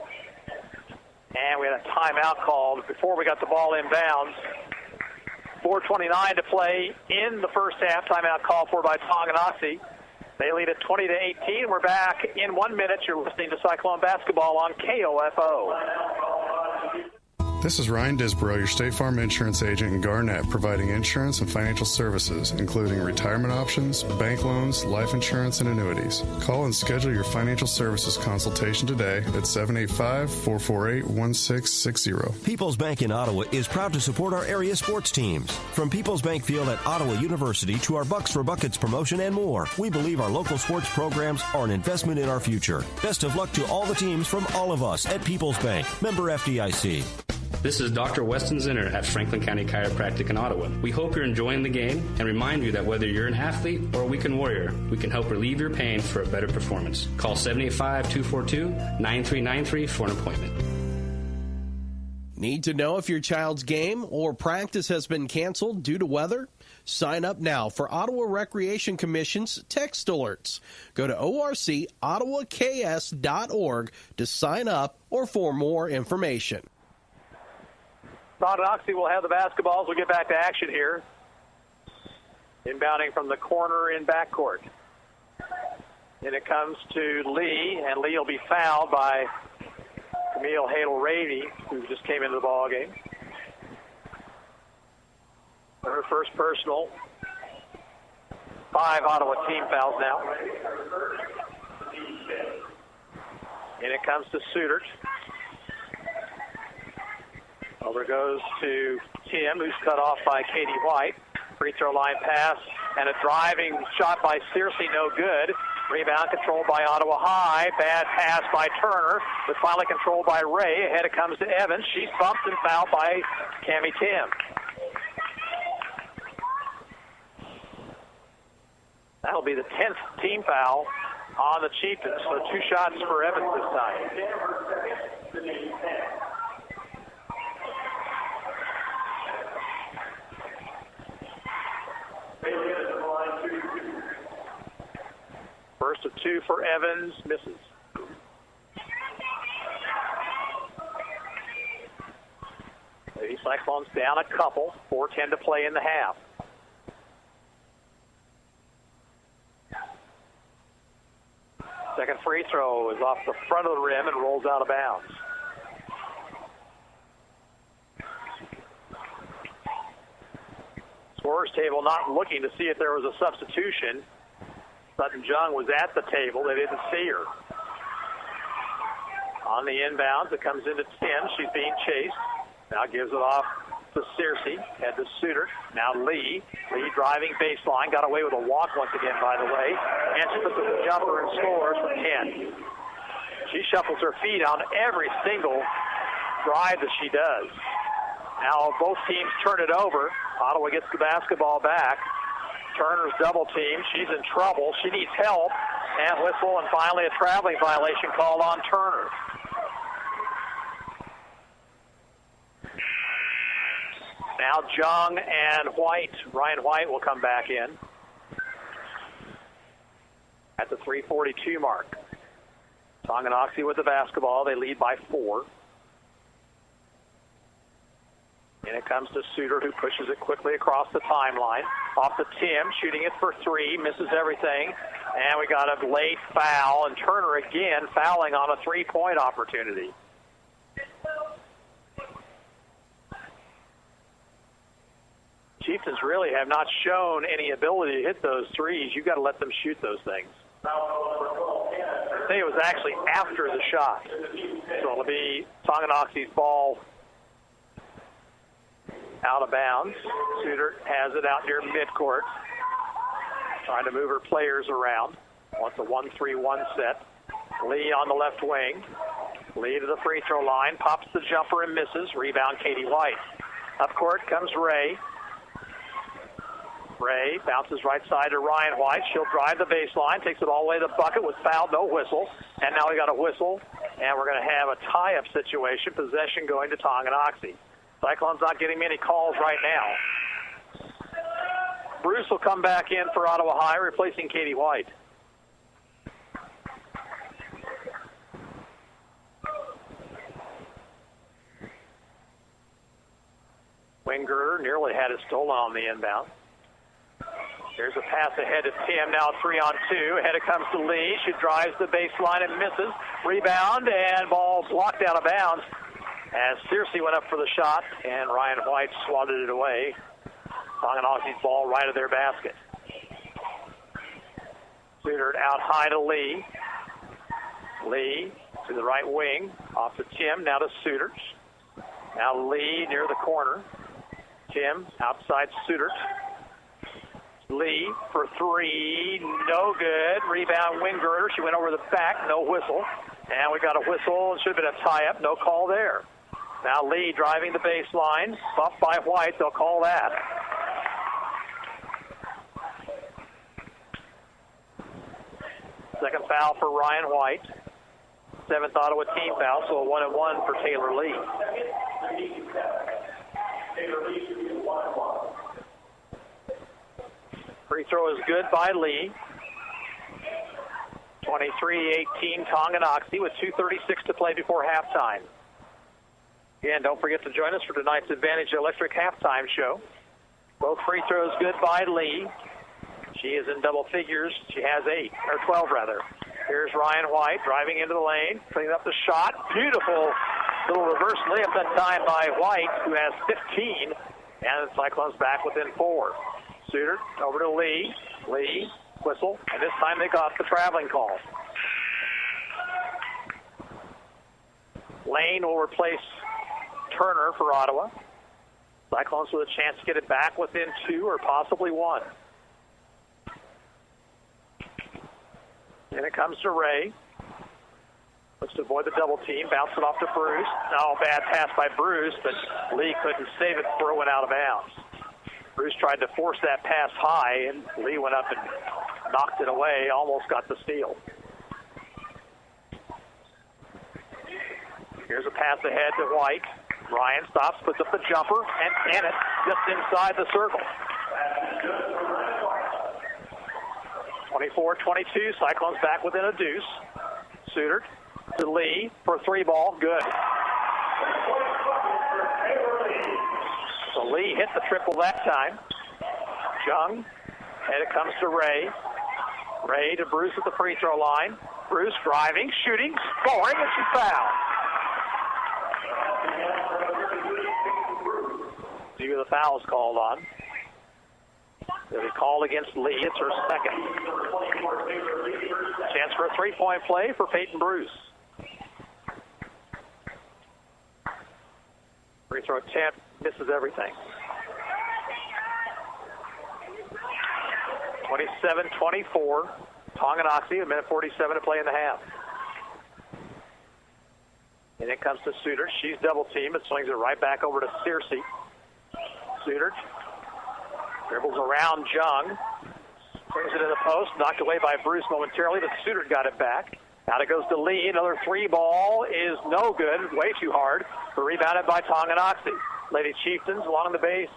And we had a timeout called before we got the ball inbounds. 4:29 to play in the first half. Timeout called for by Tonganoxie. They lead at 20-18. We're back in 1 minute. You're listening to Cyclone Basketball on KOFO. This is Ryan Disborough, your State Farm insurance agent in Garnett, providing insurance and financial services, including retirement options, bank loans, life insurance, and annuities. Call and schedule your financial services consultation today at 785-448-1660. People's Bank in Ottawa is proud to support our area sports teams. From People's Bank Field at Ottawa University to our Bucks for Buckets promotion and more, we believe our local sports programs are an investment in our future. Best of luck to all the teams from all of us at People's Bank. Member FDIC. This is Dr. Weston Zinner at Franklin County Chiropractic in Ottawa. We hope you're enjoying the game and remind you that whether you're an athlete or a weekend warrior, we can help relieve your pain for a better performance. Call 785-242-9393 for an appointment. Need to know if your child's game or practice has been canceled due to weather? Sign up now for Ottawa Recreation Commission's text alerts. Go to orcottawaks.org to sign up or for more information. Tonganoxie will have the basketballs. We'll get back to action here. Inbounding from the corner in backcourt. And it comes to Lee, and Lee will be fouled by Camille Hadel-Ravy, who just came into the ball game. Her first personal. 5 Ottawa team fouls now. And it comes to Suitert. Over goes to Tim, who's cut off by Katie White. Free throw line pass and a driving shot by Searcy, no good. Rebound controlled by Ottawa High. Bad pass by Turner, but finally controlled by Ray. Ahead it comes to Evans. She's bumped and fouled by Cammie Tim. That'll be the 10th team foul on the Chieftains. So 2 shots for Evans this time. First of 2 for Evans, misses. Lady Cyclones down a couple, 4:10 to play in the half. Second free throw is off the front of the rim and rolls out of bounds. Scorer's table not looking to see if there was a substitution. Sutton Jung was at the table. They didn't see her. On the inbounds, it comes into Tim. She's being chased. Now gives it off to Searcy. Head to Suitert. Now Lee. Lee driving baseline. Got away with a walk once again, by the way. And she puts a jumper and scores for 10. She shuffles her feet on every single drive that she does. Now both teams turn it over. Ottawa gets the basketball back. Turner's double team. She's in trouble. She needs help. And whistle, and finally a traveling violation called on Turner. Now Jung and White. Ryan White will come back in at the 3:42 mark. Tonganoxie with the basketball. They lead by 4. And it comes to Suitert, who pushes it quickly across the timeline. Off to Tim, shooting it for 3, misses everything. And we got a late foul, and Turner again fouling on a 3-point opportunity. Chieftains really have not shown any ability to hit those threes. You've got to let them shoot those things. I think it was actually after the shot. So it'll be Tonganoxie's ball out of bounds. Suitert has it out near midcourt, trying to move her players around. Wants a 1-3-1 set. Lee on the left wing. Lee to the free throw line, pops the jumper and misses. Rebound, Katie White. Up court comes Ray. Ray bounces right side to Ryan White. She'll drive the baseline, takes it all the way to the bucket with foul, no whistle. And now we got a whistle, and we're going to have a tie-up situation. Possession going to Tonganoxie. Cyclones not getting many calls right now. Bruce will come back in for Ottawa High, replacing Katie White. Wingert nearly had it stolen on the inbound. There's a pass ahead to Tim, now 3-on-2. Ahead it comes to Lee. She drives the baseline and misses. Rebound, and ball blocked out of bounds. as Searcy went up for the shot, and Ryan White swatted it away. Tonganoxie's ball right of their basket. Suter out high to Lee. Lee to the right wing, off to Tim, now to Suter. Now Lee near the corner. Tim outside Suter. Lee for three, no good. Rebound Wingirder. She went over the back, no whistle. And we got a whistle. It should have been a tie-up, no call there. Now Lee driving the baseline, bumped by White. They'll call that. Second foul for Ryan White. Seventh Ottawa team foul, so a 1-and-1 for Taylor Lee. Free throw is good by Lee. 23-18 Tonganoxie with 2:36 to play before halftime. Again, don't forget to join us for tonight's Advantage Electric halftime show. Both free throws good by Lee. She is in double figures. She has 12 rather. Here's Ryan White driving into the lane, putting up the shot. Beautiful little reverse layup that time by White, who has 15. And the Cyclones back within 4. Suter over to Lee. Lee, whistle, and this time they got the traveling call. Lane will replace Turner for Ottawa. Cyclones with a chance to get it back within 2 or possibly 1. And it comes to Ray. Looks to avoid the double team. Bounce it off to Bruce. No, bad pass by Bruce, but Lee couldn't save it before it went out of bounds. Bruce tried to force that pass high, and Lee went up and knocked it away, almost got the steal. Here's a pass ahead to White. Ryan stops, puts up the jumper, and it just inside the circle. 24-22, Cyclones back within a deuce. Suter to Lee for a 3-ball, good. So Lee hit the triple that time. Jung, and it comes to Ray. Ray to Bruce at the free throw line. Bruce driving, shooting, scoring, and she fouled. The foul is called on. There's a call against Lee. It's her second. Chance for a 3-point play for Peyton Bruce. Free throw attempt, misses everything. 27-24. Tonganoxie, a minute 47 to play in the half. And it comes to Suter. She's double teamed, but swings it right back over to Searcy. Suter dribbles around Jung, brings it in the post, knocked away by Bruce momentarily, but Suter got it back. Now it goes to Lee. Another 3-ball is no good, way too hard, but rebounded by Tonganoxie. Lady Chieftains along the base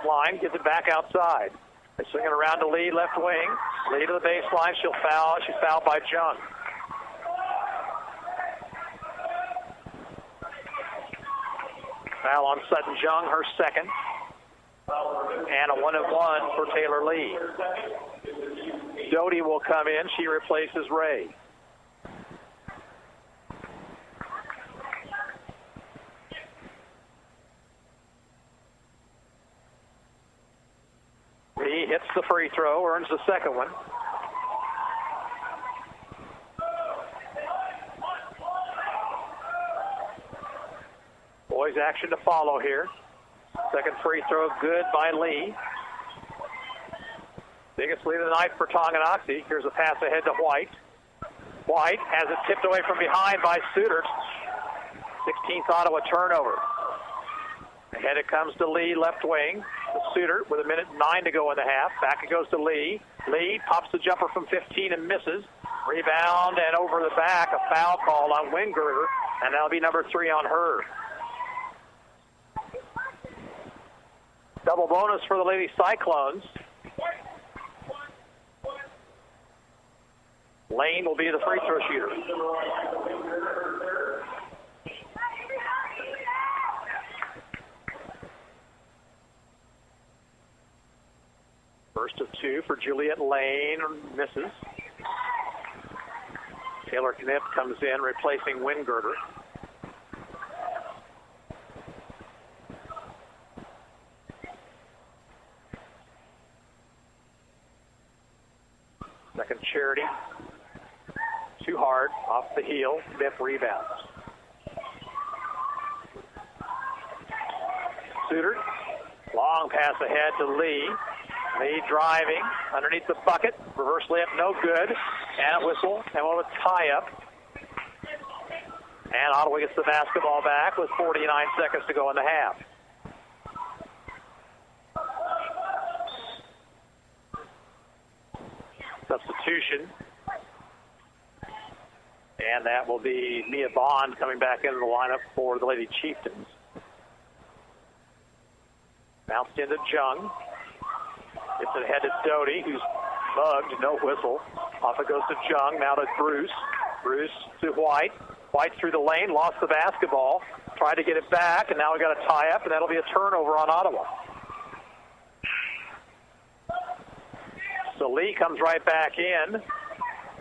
line, gets it back outside. They swing it around to Lee, left wing. Lee to the baseline. She's fouled by Jung. Foul on Sutton Jung, her second. And a 1-and-1 for Taylor Lee. Doty will come in. She replaces Ray. Lee hits the free throw, earns the second one. Boys action to follow here. Second free throw good by Lee. Biggest lead of the night for Tonganoxie. Here's a pass ahead to White. White has it tipped away from behind by Suter. 16th Ottawa turnover. Ahead it comes to Lee, left wing. Suter with 1:09 to go in the half. Back it goes to Lee. Lee pops the jumper from 15 and misses. Rebound and over the back, a foul call on Wingirder, and that'll be number 3 on her. Double bonus for the Lady Cyclones. Lane will be the free throw shooter. First of 2 for Juliet Lane, misses. Taylor Knipp comes in, replacing Wingirder. Charity. Too hard, off the heel, Biff rebounds. Suter, long pass ahead to Lee. Lee driving underneath the bucket. Reverse layup, no good. And a whistle, and we'll have a tie-up. And Ottawa gets the basketball back with 49 seconds to go in the half. Substitution. And that will be Mia Bond coming back into the lineup for the Lady Chieftains. Bounced into Jung. Gets it ahead to Doty, who's bugged, no whistle. Off it goes to Jung, now to Bruce. Bruce to White. White through the lane, lost the basketball. Tried to get it back, and now we got a tie-up, and that'll be a turnover on Ottawa. So Lee comes right back in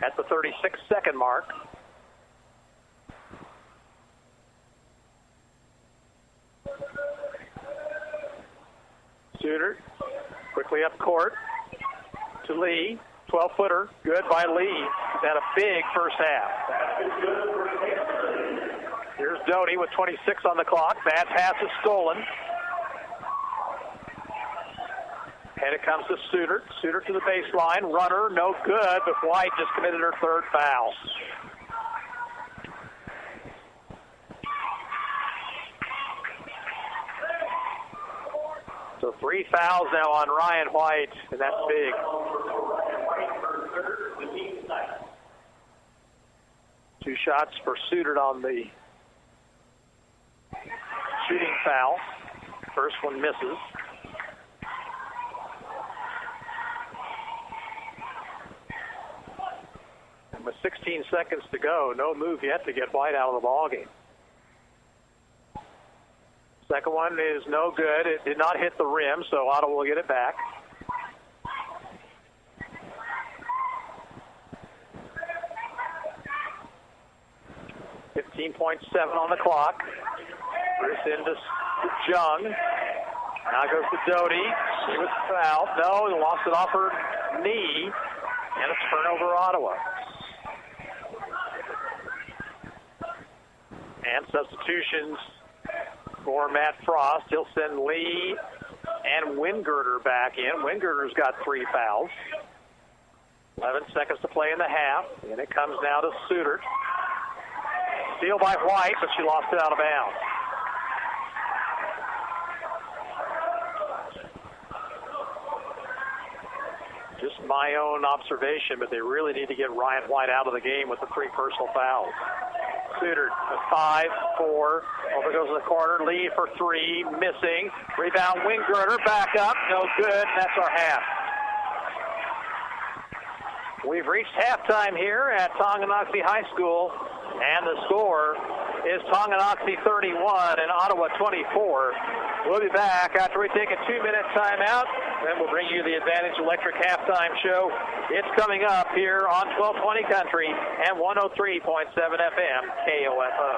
at the 36-second mark. Suter quickly up court to Lee. 12-footer, good by Lee. He's had a big first half. Here's Doty with 26 on the clock. Bad pass is stolen. And it comes to Suter. Suter to the baseline. Runner, no good, but White just committed her third foul. So 3 fouls now on Ryan White, and that's big. Two shots for Suter on the shooting foul. First one misses. And with 16 seconds to go, no move yet to get White out of the ballgame. Second one is no good. It did not hit the rim, so Ottawa will get it back. .7 on the clock. Bruce into Jung. Now goes to Doty. He was fouled. No, he lost it off her knee. And a turnover, Ottawa. And substitutions for Matt Frost. He'll send Lee and Wingirter back in. Wingirter's got 3 fouls. 11 seconds to play in the half. And it comes now to Suter. Steal by White, but she lost it out of bounds. Just my own observation, but they really need to get Ryan White out of the game with the 3 personal fouls. Suter, 5, 4, over goes to the corner. Lee for 3, missing. Rebound, Wingirter, back up, no good, and that's our half. We've reached halftime here at Tonganoxie High School, and the score is Tonganoxie 31 and Ottawa 24. We'll be back after we take a 2-minute timeout. Then we'll bring you the Advantage Electric halftime show. It's coming up here on 1220 Country and 103.7 FM KOFO.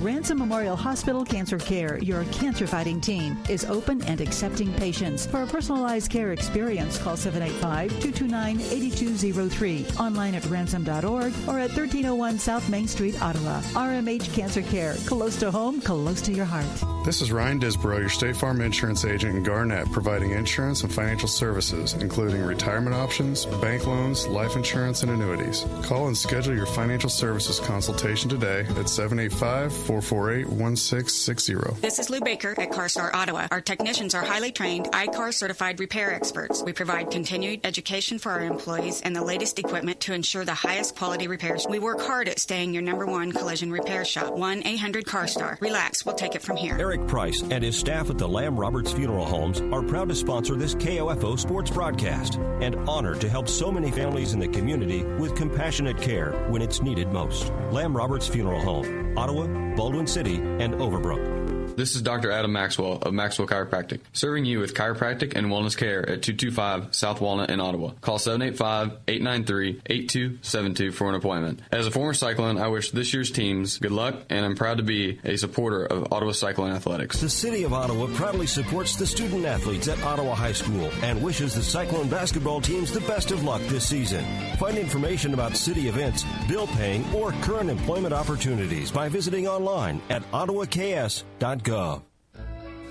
Ransom Memorial Hospital Cancer Care, your cancer-fighting team, is open and accepting patients. For a personalized care experience, call 785-229-8203. Online at ransom.org or at 1301 South Main Street, Ottawa. RMH Cancer Care, close to home, close to your heart. This is Ryan Disborough, your State Farm insurance agent in Garnett, providing insurance and financial services, including retirement options, bank loans, life insurance, and annuities. Call and schedule your financial services consultation today at 785-448-1660. This is Lou Baker at CarStar Ottawa. Our technicians are highly trained, ICAR certified repair experts. We provide continued education for our employees and the latest equipment to ensure the highest quality repairs. We work hard at staying your #1 collision repair shop. 1-800-CARSTAR. Relax, we'll take it from here. Eric Price and his staff at the Lamb Roberts Funeral Homes are proud to sponsor this KOFO sports broadcast and honored to help so many families in the community with compassionate care when it's needed most. Lamb Roberts Funeral Home, Ottawa, Baldwin City, and Overbrook. This is Dr. Adam Maxwell of Maxwell Chiropractic, serving you with chiropractic and wellness care at 225 South Walnut in Ottawa. Call 785-893-8272 for an appointment. As a former Cyclone, I wish this year's teams good luck, and I'm proud to be a supporter of Ottawa Cyclone Athletics. The City of Ottawa proudly supports the student athletes at Ottawa High School and wishes the Cyclone basketball teams the best of luck this season. Find information about city events, bill paying, or current employment opportunities by visiting online at ottawaks.gov.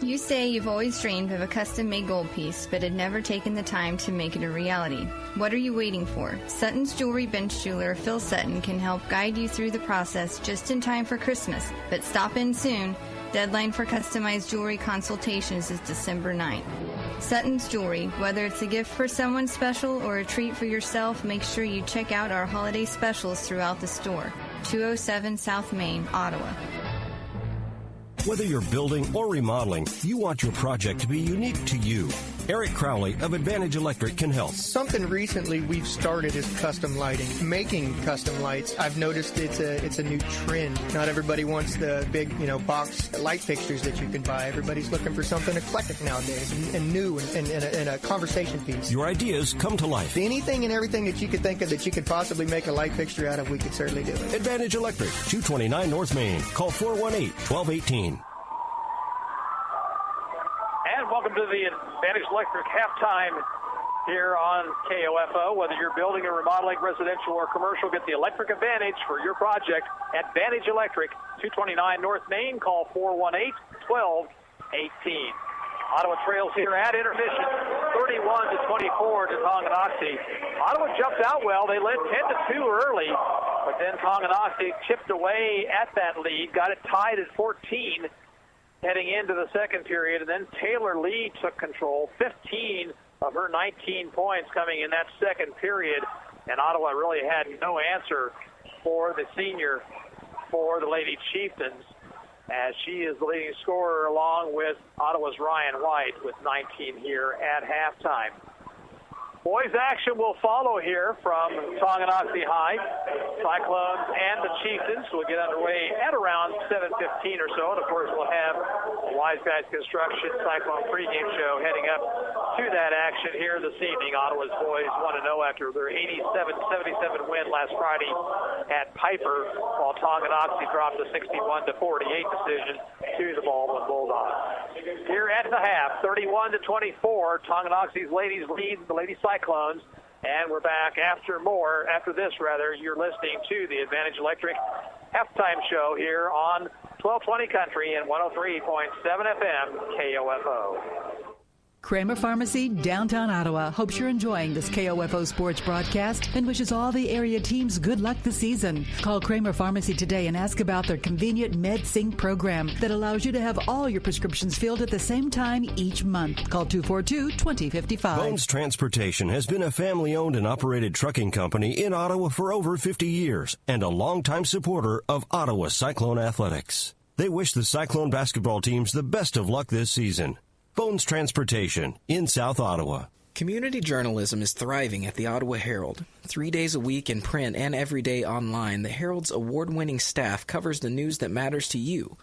You say you've always dreamed of a custom-made gold piece, but had never taken the time to make it a reality. What are you waiting for? Sutton's Jewelry bench jeweler Phil Sutton can help guide you through the process just in time for Christmas. But stop in soon. Deadline for customized jewelry consultations is December 9th. Sutton's Jewelry, whether it's a gift for someone special or a treat for yourself, make sure you check out our holiday specials throughout the store. 207 South Main, Ottawa. Whether you're building or remodeling, you want your project to be unique to you. Eric Crowley of Advantage Electric can help. Something recently we've started is custom lighting. Making custom lights, I've noticed it's a new trend. Not everybody wants the big, box light fixtures that you can buy. Everybody's looking for something eclectic nowadays and new and a conversation piece. Your ideas come to life. Anything and everything that you could think of that you could possibly make a light fixture out of, we could certainly do it. Advantage Electric, 229 North Main. Call 418-1218. And welcome to the Advantage Electric halftime here on KOFO. Whether you're building or remodeling residential or commercial, get the electric advantage for your project. Advantage Electric, 229 North Main. Call 418-1218. Ottawa trails here at intermission, 31-24 to Tonganoxie. Ottawa jumped out well. They led 10-2 early, but then Tonganoxie chipped away at that lead, got it tied at 14 heading into the second period, and then Taylor Lee took control, 15 of her 19 points coming in that second period, and Ottawa really had no answer for the senior for the Lady Chieftains, as she is the leading scorer along with Ottawa's Ryan White with 19 here at halftime. Boys action will follow here from Tonganoxie High. Cyclones and the Chieftains will get underway at around 7:15 or so. And, of course, we'll have the Wise Guys Construction Cyclone pregame show heading up to that action here this evening. Ottawa's boys 1-0 after their 87-77 win last Friday at Piper, while Tonganoxie dropped a 61-48 decision to the Baldwin Bulldogs. Here at the half, 31-24, Tonganoxie's ladies lead the Lady Cyclones, and we're back after this. You're listening to the Advantage Electric halftime show here on 1220 Country and 103.7 FM KOFO. Kramer Pharmacy, downtown Ottawa, hopes you're enjoying this KOFO sports broadcast and wishes all the area teams good luck this season. Call Kramer Pharmacy today and ask about their convenient MedSync program that allows you to have all your prescriptions filled at the same time each month. Call 242-2055. Bones Transportation has been a family-owned and operated trucking company in Ottawa for over 50 years and a longtime supporter of Ottawa Cyclone Athletics. They wish the Cyclone basketball teams the best of luck this season. Bones Transportation in South Ottawa. Community journalism is thriving at the Ottawa Herald. 3 days a week in print and every day online, the Herald's award-winning staff covers the news that matters to you.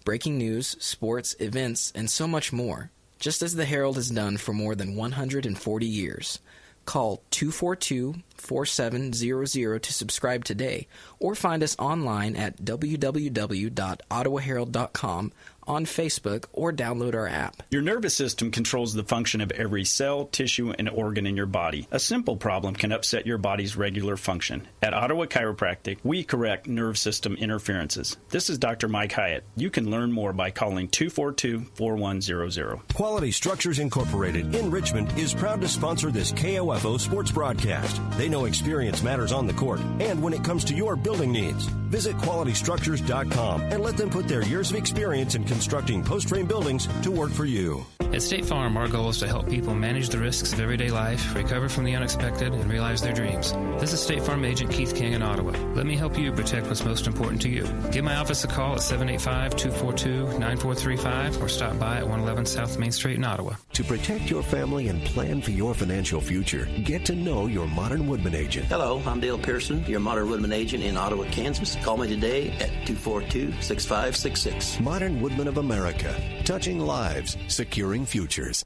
Breaking news, sports, events, and so much more. Just as the Herald has done for more than 140 years. Call 242-4700 to subscribe today, or find us online at www.ottawaherald.com, on Facebook, or download our app. Your nervous system controls the function of every cell, tissue, and organ in your body. A simple problem can upset your body's regular function. At Ottawa Chiropractic, we correct nerve system interferences. This is Dr. Mike Hyatt. You can learn more by calling 242-4100. Quality Structures Incorporated in Richmond is proud to sponsor this KOFO sports broadcast. They know experience matters on the court and when it comes to your building needs. Visit qualitystructures.com and let them put their years of experience in constructing post-frame buildings to work for you. At State Farm, our goal is to help people manage the risks of everyday life, recover from the unexpected, and realize their dreams. This is State Farm Agent Keith King in Ottawa. Let me help you protect what's most important to you. Give my office a call at 785-242-9435 or stop by at 111 South Main Street in Ottawa. To protect your family and plan for your financial future, get to know your Modern Woodman agent. Hello, I'm Dale Pearson, your Modern Woodman agent in Ottawa, Kansas. Call me today at 242-6566. Modern Woodman of America, touching lives, securing futures.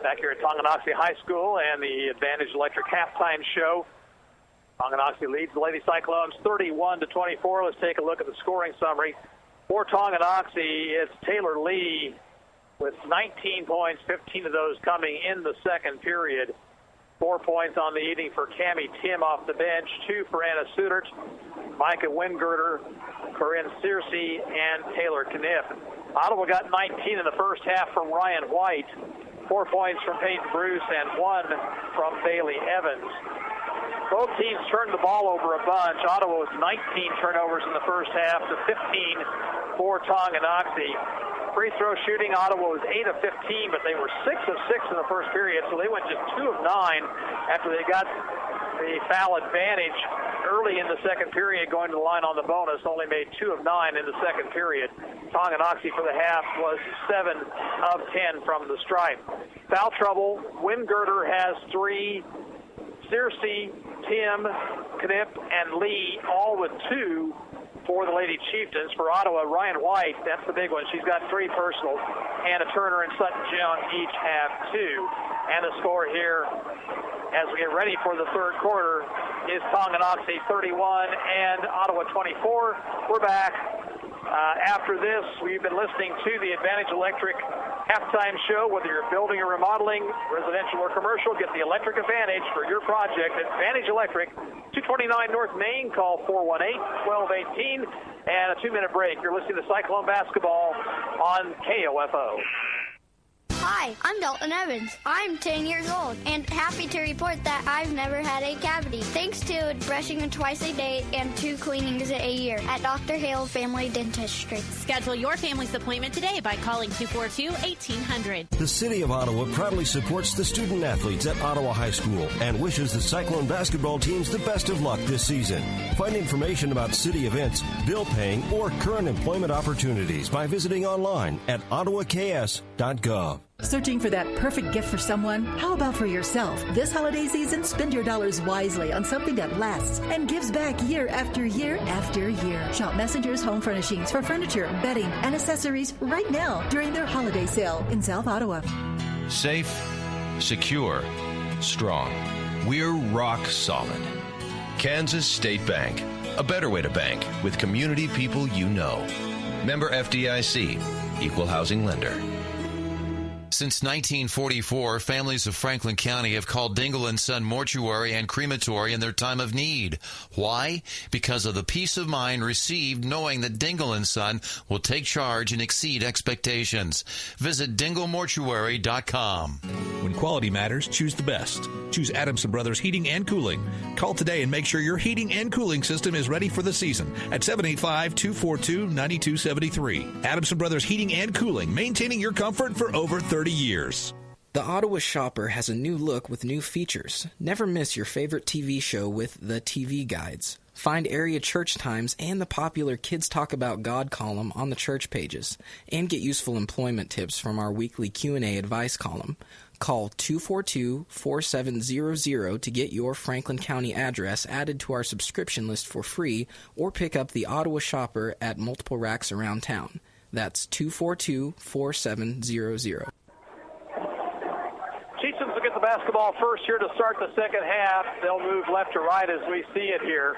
Back here at Tonganoxie High School and the Advantage Electric halftime show. Tonganoxie leads the Lady Cyclones 31-24. Let's take a look at the scoring summary. For Tonganoxie, it's Taylor Lee with 19 points, 15 of those coming in the second period. 4 points on the evening for Cammie Tim off the bench, 2 for Anna Sudert, Micah Wingirter, Corinne Searcy, and Taylor Kniff. Ottawa got 19 in the first half from Ryan White, 4 points from Peyton Bruce, and 1 from Bailey Evans. Both teams turned the ball over a bunch. Ottawa was 19 turnovers in the first half to 15 for Tonganoxie. Free throw shooting, Ottawa was 8 of 15, but they were 6 of 6 in the first period, so they went just 2 of 9 after they got the foul advantage early in the second period, going to the line on the bonus, only made 2 of 9 in the second period. Tonganoxie for the half was 7 of 10 from the stripe. Foul trouble, Wingirter has 3, Searcy, Tim, Knipp, and Lee all with 2 for the Lady Chieftains. For Ottawa, Ryan White, that's the big one. She's got 3 personals. Hannah Turner and Sutton Jung each have 2. And the score here, as we get ready for the third quarter, is Tonganoxie 31 and Ottawa 24. We're back. After this, we've been listening to the Advantage Electric halftime show. Whether you're building or remodeling, residential or commercial, get the electric advantage for your project. Advantage Electric, 229 North Main. Call 418-1218. And a 2-minute break. You're listening to Cyclone Basketball on KOFO. Hi, I'm Dalton Evans. I'm 10 years old and happy to report that I've never had a cavity, thanks to brushing twice a day and 2 cleanings a year at Dr. Hale Family Dentistry. Schedule your family's appointment today by calling 242-1800. The City of Ottawa proudly supports the student athletes at Ottawa High School and wishes the Cyclone basketball teams the best of luck this season. Find information about city events, bill paying, or current employment opportunities by visiting online at ottawaks.gov. Searching for that perfect gift for someone? How about for yourself? This holiday season, spend your dollars wisely on something that lasts and gives back year after year after year. Shop Messenger's Home Furnishings for furniture, bedding, and accessories right now during their holiday sale in South Ottawa. Safe, secure, strong. We're rock solid. Kansas State Bank. A better way to bank with community people you know. Member FDIC. Equal housing lender. Since 1944, families of Franklin County have called Dingle & Son Mortuary and Crematory in their time of need. Why? Because of the peace of mind received knowing that Dingle & Son will take charge and exceed expectations. Visit dinglemortuary.com. When quality matters, choose the best. Choose Adamson Brothers Heating and Cooling. Call today and make sure your heating and cooling system is ready for the season at 785-242-9273. Adamson Brothers Heating and Cooling, maintaining your comfort for over 30 years. The Ottawa Shopper has a new look with new features. Never miss your favorite TV show with the TV Guides. Find area church times and the popular Kids Talk About God column on the church pages. And get useful employment tips from our weekly Q&A advice column. Call 242-4700 to get your Franklin County address added to our subscription list for free, or pick up the Ottawa Shopper at multiple racks around town. That's 242-4700. Chieftains will get the basketball first here to start the second half. They'll move left to right as we see it here.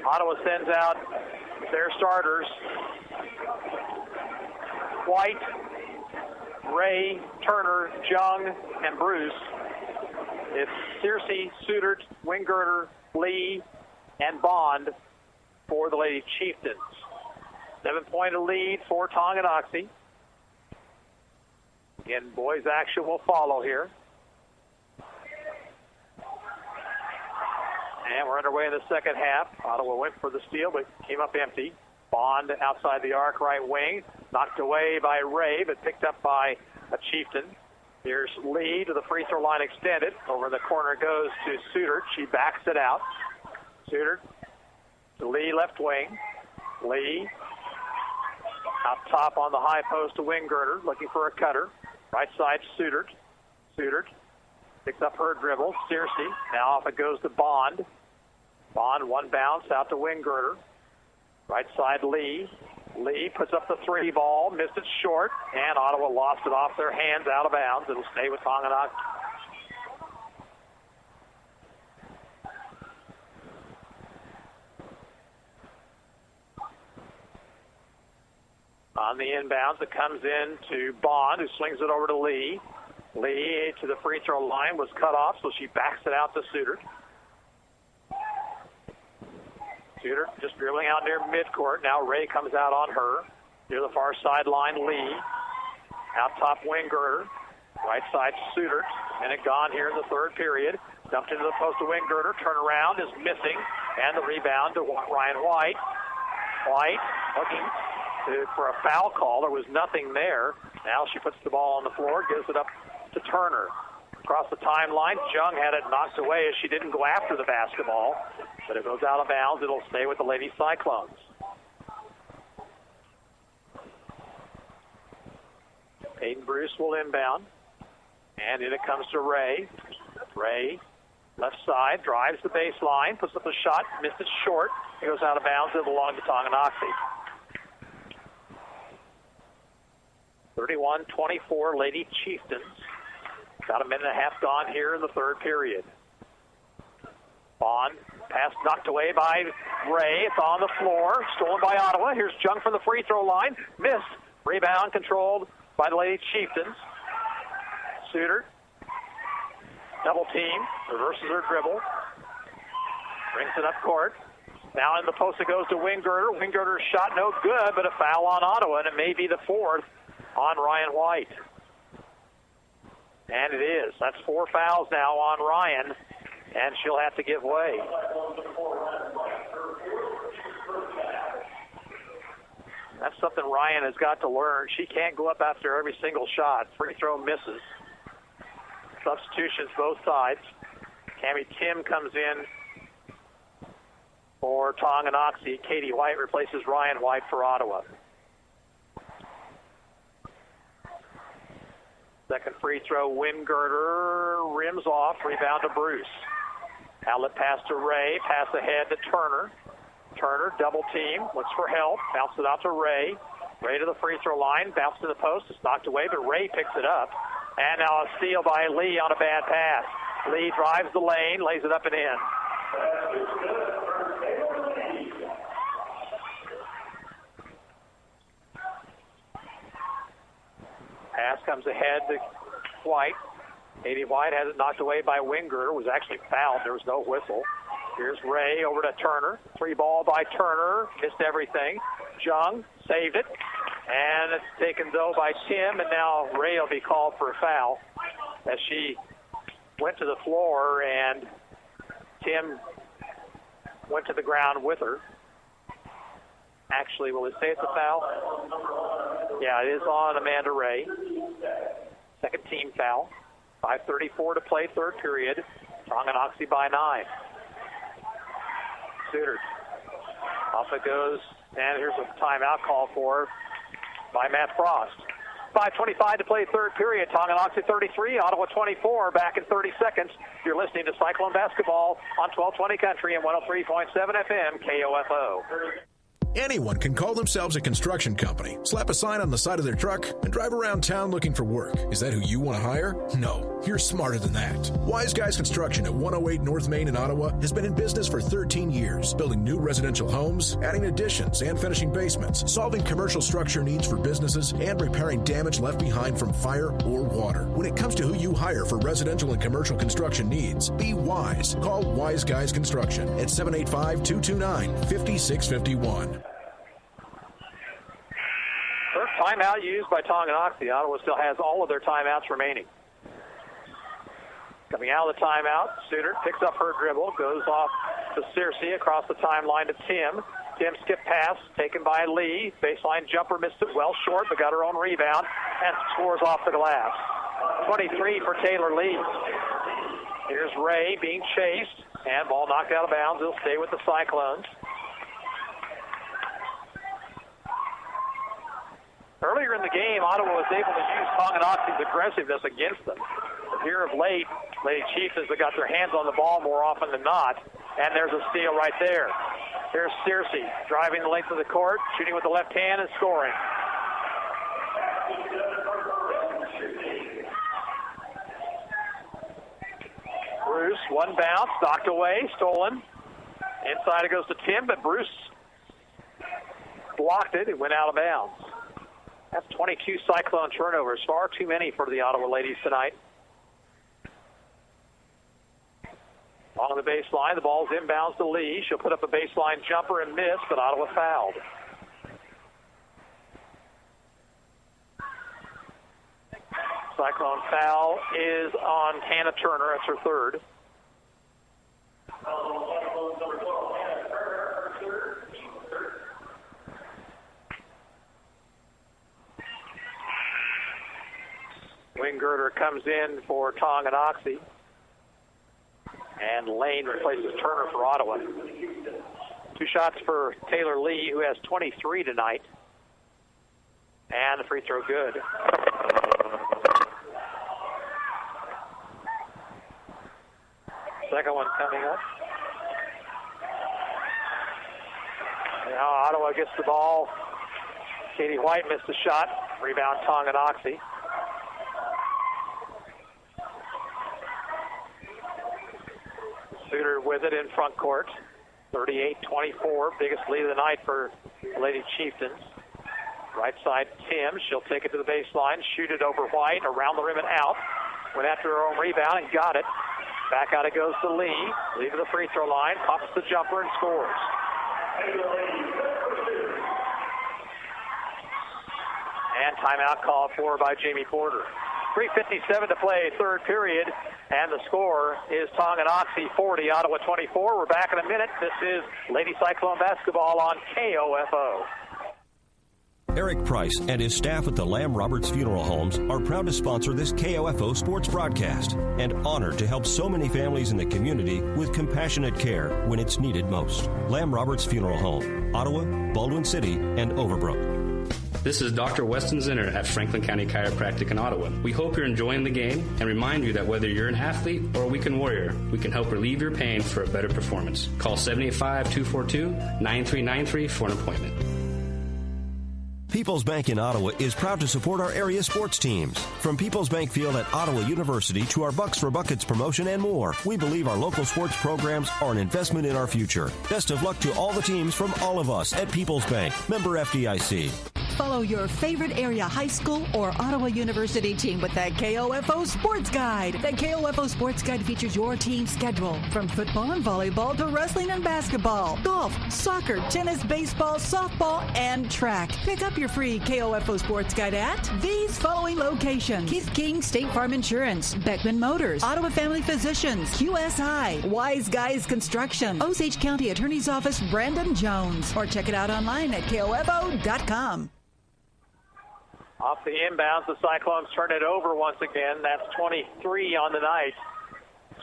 Ottawa sends out their starters. White, Ray, Turner, Jung, and Bruce. It's Searcy, Sudert, Wingirter, Lee, and Bond for the Lady Chieftains. 7-point lead for Tonganoxie. Again, boys action will follow here. And we're underway in the second half. Ottawa went for the steal, but came up empty. Bond outside the arc, right wing. Knocked away by Ray, but picked up by a Chieftain. Here's Lee to the free throw line extended. Over the corner goes to Suter. She backs it out. Suter to Lee, left wing. Lee out top on the high post to Wingirter, looking for a cutter. Right side, Suter. Suter picks up her dribble. Searcy. Now off it goes to Bond. Bond, one bounce out to Wingirter. Right side, Lee. Lee puts up the 3 ball, missed it short, and Ottawa lost it off their hands, out of bounds. It'll stay with Tonganoxie. On the inbounds, it comes in to Bond, who slings it over to Lee. Lee to the free throw line was cut off, so she backs it out to Suter. Suter just dribbling out near midcourt. Now Ray comes out on her. Near the far sideline, Lee. Out top, Wingirter. Right side, Suter. Minute gone here in the third period. Dumped into the post of Wingirter. Turnaround is missing. And the rebound to Ryan White. White looking for a foul call. There was nothing there. Now she puts the ball on the floor, gives it up to Turner. Across the timeline, Jung had it knocked away as she didn't go after the basketball. But if it goes out of bounds, it'll stay with the Lady Cyclones. Peyton Bruce will inbound. And in it comes to Ray. Ray, left side, drives the baseline, puts up a shot, missed it short. It goes out of bounds. It belongs to Tonganoxie. 31-24, Lady Chieftains. About a minute and a half gone here in the third period. Bond, pass knocked away by Ray. It's on the floor, stolen by Ottawa. Here's Jung from the free throw line. Missed. Rebound controlled by the Lady Chieftains. Suter, double team, reverses her dribble. Brings it up court. Now in the post it goes to Wingirter. Wingirter's shot no good, but a foul on Ottawa, and it may be the 4th on Ryan White. And it is. That's 4 fouls now on Ryan, and she'll have to give way. That's something Ryan has got to learn. She can't go up after every single shot. Free throw misses. Substitutions both sides. Cammie Tim comes in for Tonganoxie. Katie White replaces Ryan White for Ottawa. Second free throw, Wingirter rims off, rebound to Bruce. Outlet pass to Ray, pass ahead to Turner. Turner, double team, looks for help, bounces it out to Ray. Ray to the free throw line, bounce to the post, it's knocked away, but Ray picks it up. And now a steal by Lee on a bad pass. Lee drives the lane, lays it up and in. Pass comes ahead to White. Katie White has it knocked away by Wingirter. Was actually fouled. There was no whistle. Here's Ray over to Turner. 3 ball by Turner. Missed everything. Jung saved it. And it's taken, though, by Tim. And now Ray will be called for a foul as she went to the floor, and Tim went to the ground with her. Actually, will they say it's a foul? Yeah, it is on Amanda Ray. Second team foul. 5:34 to play, third period. Tonganoxie by 9. Suter. Off it goes, and here's a timeout call for by Matt Frost. 5:25 to play, third period. Tonganoxie 33, Ottawa 24. Back in 30 seconds. You're listening to Cyclone Basketball on 1220 Country and 103.7 FM KOFO. Anyone can call themselves a construction company, slap a sign on the side of their truck, and drive around town looking for work. Is that who you want to hire? No, you're smarter than that. Wise Guys Construction at 108 North Main in Ottawa has been in business for 13 years, building new residential homes, adding additions and finishing basements, solving commercial structure needs for businesses, and repairing damage left behind from fire or water. When it comes to who you hire for residential and commercial construction needs, be wise. Call Wise Guys Construction at 785-229-5651. Timeout used by Tonganoxie. Ottawa still has all of their timeouts remaining. Coming out of the timeout, Suter picks up her dribble, goes off to Searcy across the timeline to Tim. Tim skip pass taken by Lee. Baseline jumper missed it well short, but got her own rebound and scores off the glass. 23 for Taylor Lee. Here's Ray being chased, and ball knocked out of bounds. He'll stay with the Cyclones. Earlier in the game, Ottawa was able to use Tonganoxie's aggressiveness against them. But here of late, Lady Chieftains have got their hands on the ball more often than not, and there's a steal right there. Here's Searcy driving the length of the court, shooting with the left hand and scoring. Bruce, one bounce, knocked away, stolen. Inside it goes to Tim, but Bruce blocked it. It went out of bounds. That's 22 Cyclone turnovers, far too many for the Ottawa ladies tonight. Along the baseline, the ball's inbounds to Lee. She'll put up a baseline jumper and miss, but Ottawa fouled. Cyclone foul is on Hannah Turner. That's her third. Wingirter comes in for Tonganoxie. And Lane replaces Turner for Ottawa. 2 shots for Taylor Lee, who has 23 tonight. And the free throw good. Second one coming up. Now Ottawa gets the ball. Katie White missed a shot. Rebound Tonganoxie. Suter with it in front court. 38-24, biggest lead of the night for Lady Chieftains. Right side Tim, she'll take it to the baseline, shoot it over White, around the rim and out. Went after her own rebound and got it. Back out it goes to Lee. Lee to the free throw line, pops the jumper and scores. And timeout called for by Jamie Porter. 3:57 to play, third period, and the score is Tonganoxie 40, Ottawa 24. We're back in a minute. This is Lady Cyclone basketball on KOFO. Eric Price and his staff at the Lamb Roberts Funeral Homes are proud to sponsor this KOFO sports broadcast and honored to help so many families in the community with compassionate care when it's needed most. Lamb Roberts Funeral Home, Ottawa, Baldwin City, and Overbrook. This is Dr. Weston Zinner at Franklin County Chiropractic in Ottawa. We hope you're enjoying the game and remind you that whether you're an athlete or a weekend warrior, we can help relieve your pain for a better performance. Call 785-242-9393 for an appointment. People's Bank in Ottawa is proud to support our area sports teams. From People's Bank Field at Ottawa University to our Bucks for Buckets promotion and more, we believe our local sports programs are an investment in our future. Best of luck to all the teams from all of us at People's Bank. Member FDIC. Follow your favorite area high school or Ottawa University team with the KOFO Sports Guide. The KOFO Sports Guide features your team's schedule from football and volleyball to wrestling and basketball, golf, soccer, tennis, baseball, softball, and track. Pick up your free KOFO Sports Guide at these following locations: Keith King State Farm Insurance, Beckman Motors, Ottawa Family Physicians, QSI, Wise Guys Construction, Osage County Attorney's Office, Brandon Jones, or check it out online at KOFO.com. Off the inbounds, the Cyclones turn it over once again. That's 23 on the night.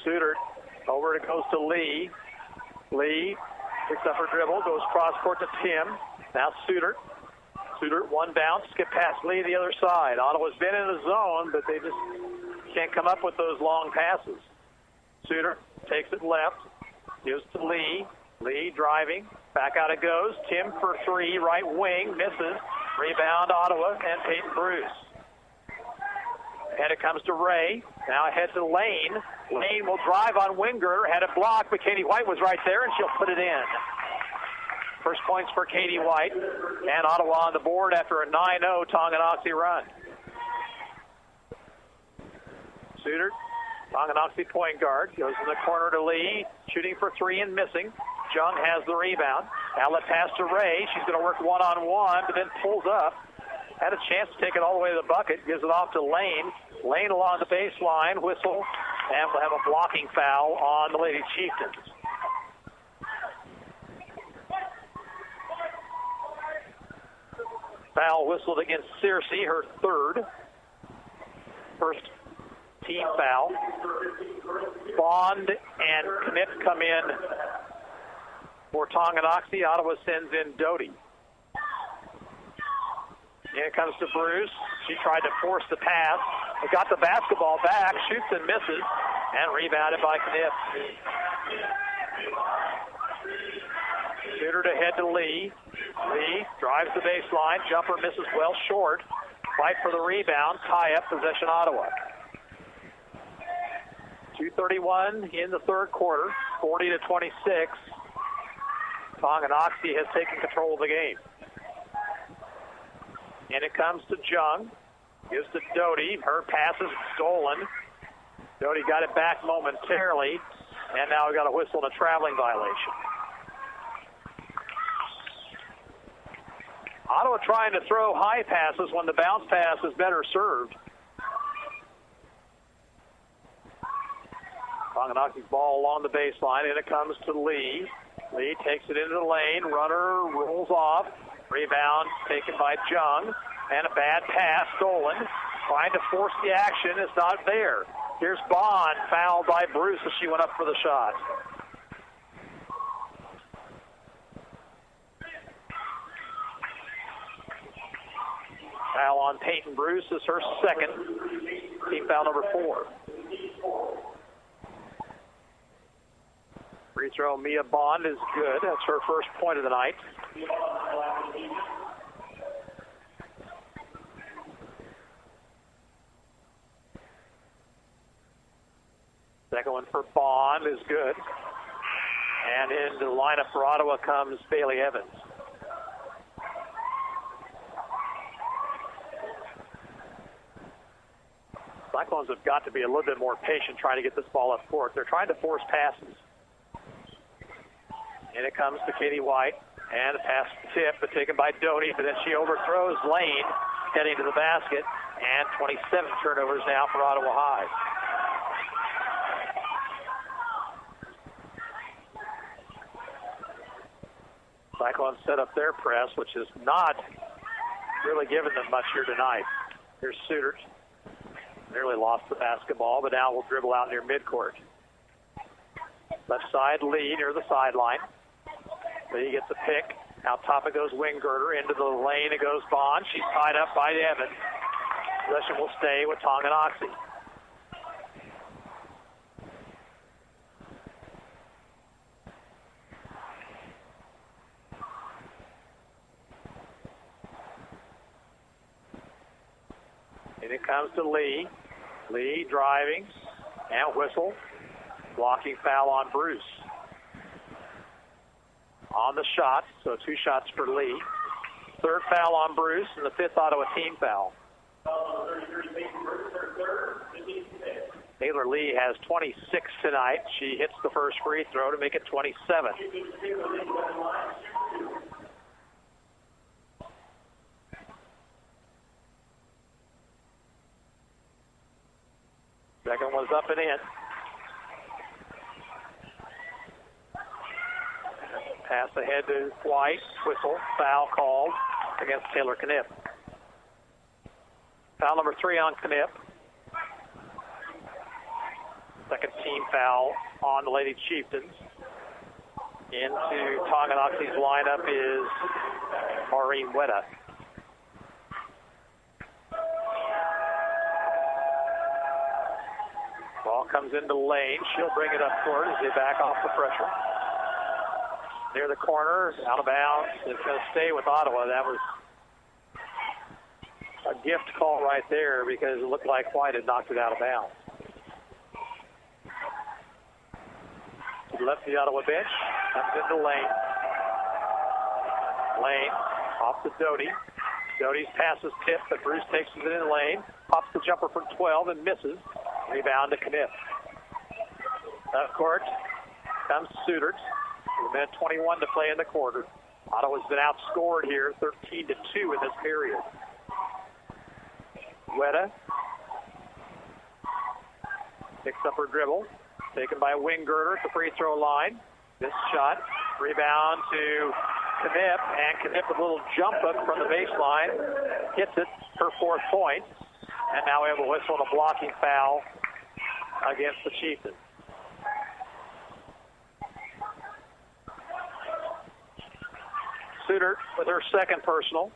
Suter over, it goes to Lee. Lee picks up her dribble, goes cross court to Tim. Now Suter. Suter, one bounce, skip past Lee the other side. Ottawa's been in the zone, but they just can't come up with those long passes. Suter takes it left, gives to Lee. Lee driving, back out it goes. Tim for three, right wing, misses. Rebound Ottawa and Peyton Bruce. And it comes to Ray. Now ahead to Lane. Lane will drive on Wingirter. Had it blocked, but Katie White was right there, and she'll put it in. First points for Katie White. And Ottawa on the board after a 9-0 Tonganoxie run. Suter, Tonganoxie point guard, goes in the corner to Lee. Shooting for three and missing. Jung has the rebound. Outlet pass to Ray. She's going to work one-on-one, but then pulls up. Had a chance to take it all the way to the bucket. Gives it off to Lane. Lane along the baseline. Whistle. And we'll have a blocking foul on the Lady Chieftains. Foul whistled against Searcy, her third. First team foul. Bond and Knipp come in for Tonganoxie. Ottawa sends in Doty. And it comes to Bruce. She tried to force the pass. Got the basketball back, shoots and misses, and rebounded by Knipp. Shooter to head to Lee. Lee drives the baseline. Jumper misses well short. Fight for the rebound. Tie up, possession Ottawa. 2:31 in the third quarter, 40-26. Tonganoxie has taken control of the game. And it comes to Jung. Gives to Doty. Her pass is stolen. Doty got it back momentarily. And now we got a whistle and a traveling violation. Ottawa trying to throw high passes when the bounce pass is better served. Tonganoxie's ball along the baseline, and it comes to Lee. Lee takes it into the lane. Runner rolls off. Rebound taken by Jung. And a bad pass stolen. Trying to force the action. It's not there. Here's Bond, fouled by Bruce as she went up for the shot. Foul on Peyton Bruce is her second. Team foul number 4. Free throw, Mia Bond is good. That's her first point of the night. Second one for Bond is good. And into the lineup for Ottawa comes Bailey Evans. Cyclones have got to be a little bit more patient trying to get this ball up court. They're trying to force passes. And it comes to Katie White. And a pass tip, but taken by Doty, but then she overthrows Lane, heading to the basket. And 27 turnovers now for Ottawa High. Cyclones set up their press, which has not really given them much here tonight. Here's Suiters. Nearly lost the basketball, but now will dribble out near midcourt. Left side, Lee near the sideline. Lee gets a pick. Out top it goes Wingirter. Into the lane it goes Bond. She's tied up by Evans. Possession will stay with Tonganoxie. And it comes to Lee. Lee driving and whistle. Blocking foul on Bruce. On the shot, so 2 shots for Lee. Third foul on Bruce and the 5th Ottawa team foul. Taylor Lee has 26 tonight. She hits the first free throw to make it 27. Second one's up and in. Pass ahead to White. Whistle. Foul called against Taylor Knipp. Foul number 3 on Knipp. Second team foul on the Lady Chieftains. Into Tonganoxie's lineup is Maureen Wetta. Ball comes into lane. She'll bring it up court as they back off the pressure. Near the corner, out of bounds. It's going to stay with Ottawa. That was a gift call right there because it looked like White had knocked it out of bounds. Left the Ottawa bench. Comes into Lane. Lane off to Doty. Doty's pass is tipped, but Bruce takes it in lane. Pops the jumper from 12 and misses. Rebound to Knipp. Up court comes Suiters. With a minute 21 to play in the quarter. Ottawa's been outscored here, 13-2 in this period. Wetta picks up her dribble. Taken by Wingirter at the free throw line. This shot. Rebound to Knipp, and Knipp with a little jump hook from the baseline. Hits it, her 4th point. And now we have a whistle and a blocking foul against the Chieftains. Suter with her 2nd personal.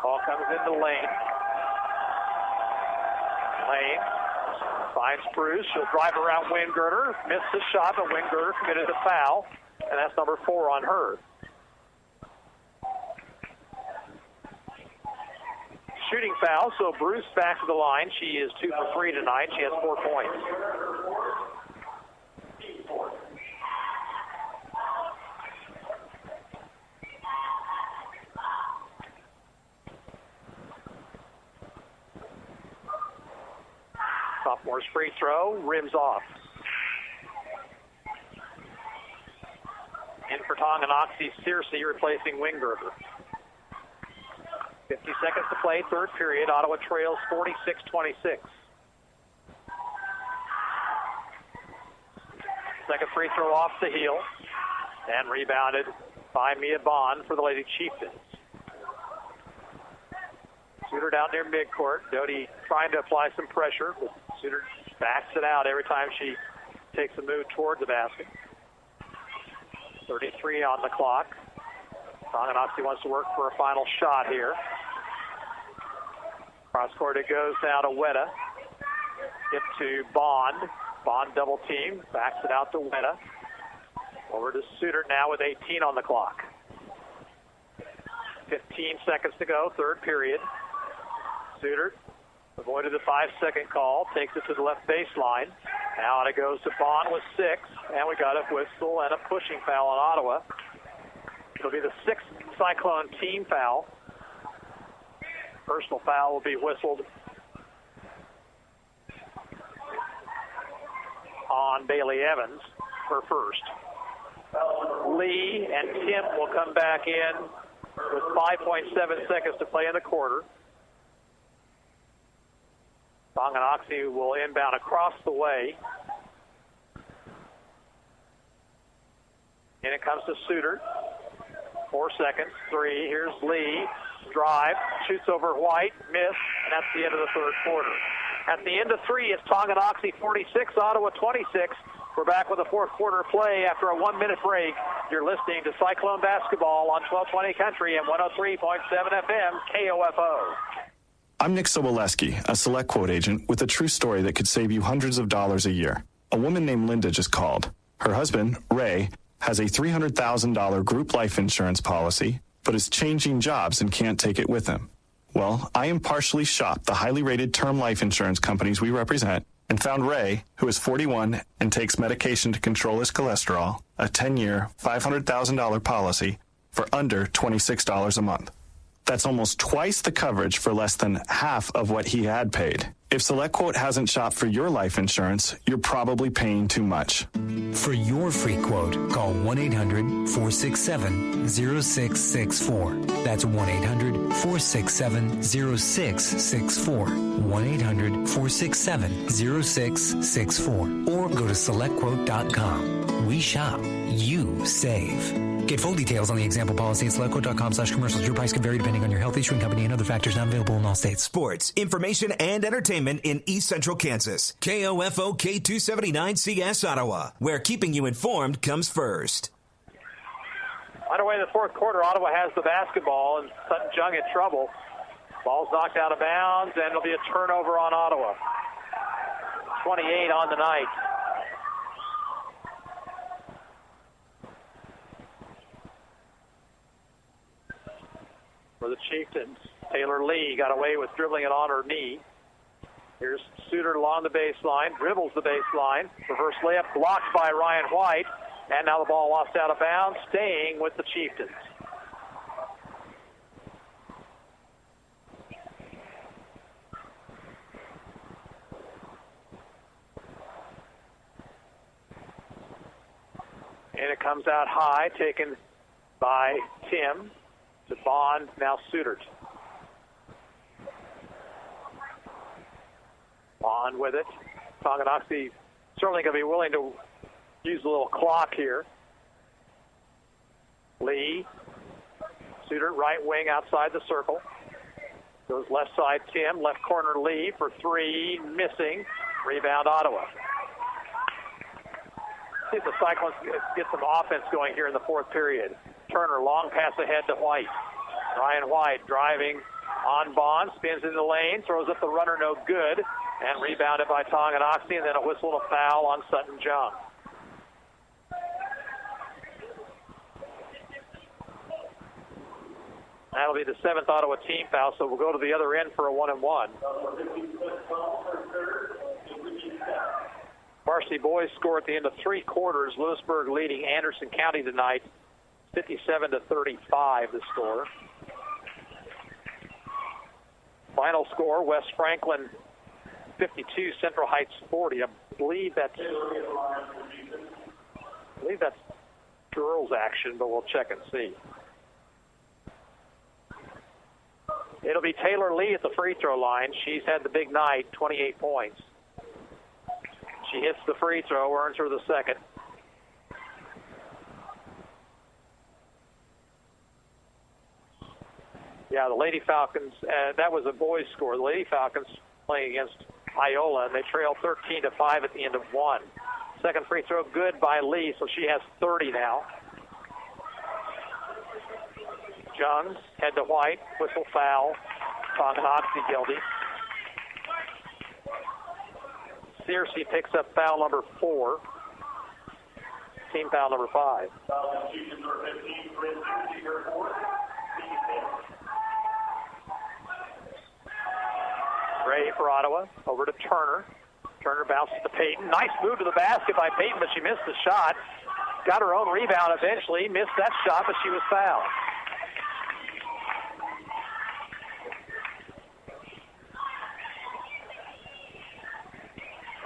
Ball comes into Lane. Lane finds Bruce. She'll drive around Wingirter. Missed the shot, but Wingirter committed a foul, and that's number 4 on her. Shooting foul, so Bruce back to the line. She is 2 for 3 tonight. She has 4 points. Sophomore's free throw, rims off. In for Tonganoxie, Searcy replacing Wingirter. 50 seconds to play, 3rd period. Ottawa trails 46-26. Second free throw off the heel. And rebounded by Mia Bond for the Lady Chieftains. Suter down near midcourt. Doty trying to apply some pressure, but Suter backs it out every time she takes a move toward the basket. 33 on the clock. Tonganoxie wants to work for a final shot here. Cross court it goes now to Weta. Get to Bond. Bond double team. Backs it out to Weta. Over to Suter now with 18 on the clock. 15 seconds to go, 3rd period. Suter avoided the 5-second call. Takes it to the left baseline. Now it goes to Bond with 6. And we got a whistle and a pushing foul on Ottawa. It'll be the 6th Cyclone team foul. Personal foul will be whistled on Bailey Evans, her first. Lee and Tim will come back in with 5.7 seconds to play in the quarter. Tonganoxie will inbound across the way. And it comes to Suter. 4 seconds. 3. Here's Lee. Drive. Shoots over White. Miss. And that's the end of the 3rd quarter. At the end of 3, it's Tonganoxie 46, Ottawa 26. We're back with the 4th quarter play after a 1-minute break. You're listening to Cyclone Basketball on 1220 Country and 103.7 FM KOFO. I'm Nick Soboleski, a Select Quote agent with a true story that could save you hundreds of dollars a year. A woman named Linda just called. Her husband, Ray, has a $300,000 group life insurance policy, but is changing jobs and can't take it with him. Well, I impartially shopped the highly rated term life insurance companies we represent and found Ray, who is 41 and takes medication to control his cholesterol, a 10-year, $500,000 policy for under $26 a month. That's almost twice the coverage for less than half of what he had paid. If SelectQuote hasn't shopped for your life insurance, you're probably paying too much. For your free quote, call 1-800-467-0664. That's 1-800-467-0664. 1-800-467-0664. Or go to SelectQuote.com. We shop. You save. Get full details on the example policy at SelectQuote.com/commercials. Your price can vary depending on your health insurance company and other factors not available in all states. Sports, information, and entertainment in East Central Kansas. KOFO K279CS Ottawa, where keeping you informed comes first. Underway in the 4th quarter, Ottawa has the basketball, and Sutton Jung in trouble. Ball's knocked out of bounds, and it'll be a turnover on Ottawa. 28 on the night. For the Chieftains, Taylor Lee got away with dribbling it on her knee. Here's Suter along the baseline, dribbles the baseline. Reverse layup blocked by Ryan White. And now the ball lost out of bounds, staying with the Chieftains. And it comes out high, taken by Tim. To Bond, now Suter. Bond with it. Tonganoxie certainly going to be willing to use a little clock here. Lee, Suter, right wing outside the circle. Goes left side, Tim. Left corner, Lee for three. Missing. Rebound, Ottawa. See if the Cyclones get some offense going here in the fourth period. Turner, long pass ahead to White. Ryan White driving on Bond, spins in the lane, throws up the runner, no good, and rebounded by Tonganoxie, and then a whistle and a foul on Sutton Jung. That'll be the seventh Ottawa team foul, so we'll go to the other end for a 1-and-1. Varsity boys score at the end of three quarters. Lewisburg leading Anderson County tonight, 57-35 the score. Final score, West Franklin 52, Central Heights 40. I believe that's girls action, but we'll check and see. It'll be Taylor Lee at the free throw line. She's had the big night, 28 points. She hits the free throw, earns her the second. Yeah, the Lady Falcons, that was a boys' score. The Lady Falcons playing against Iola, and they trail 13-5 at the end of one. Second free throw, good by Lee, so she has 30 now. Jungs, head to White, whistle foul. Tonganoxie guilty. Searcy picks up foul number 4. Team foul number 5. Ray for Ottawa, over to Turner. Turner bounces to Payton. Nice move to the basket by Payton, but she missed the shot. Got her own rebound eventually. Missed that shot, but she was fouled.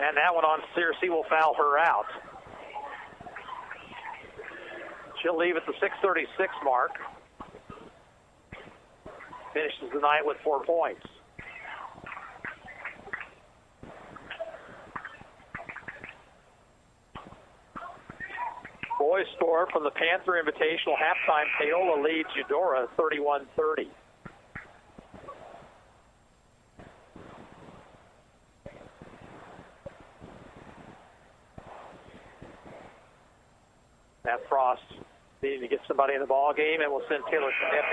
And that one on Searcy will foul her out. She'll leave at the 6:36 mark. Finishes the night with 4 points. Boys score from the Panther Invitational halftime. Paola leads Eudora 31-30. Matt Frost needing to get somebody in the ball game, and we'll send Taylor Smith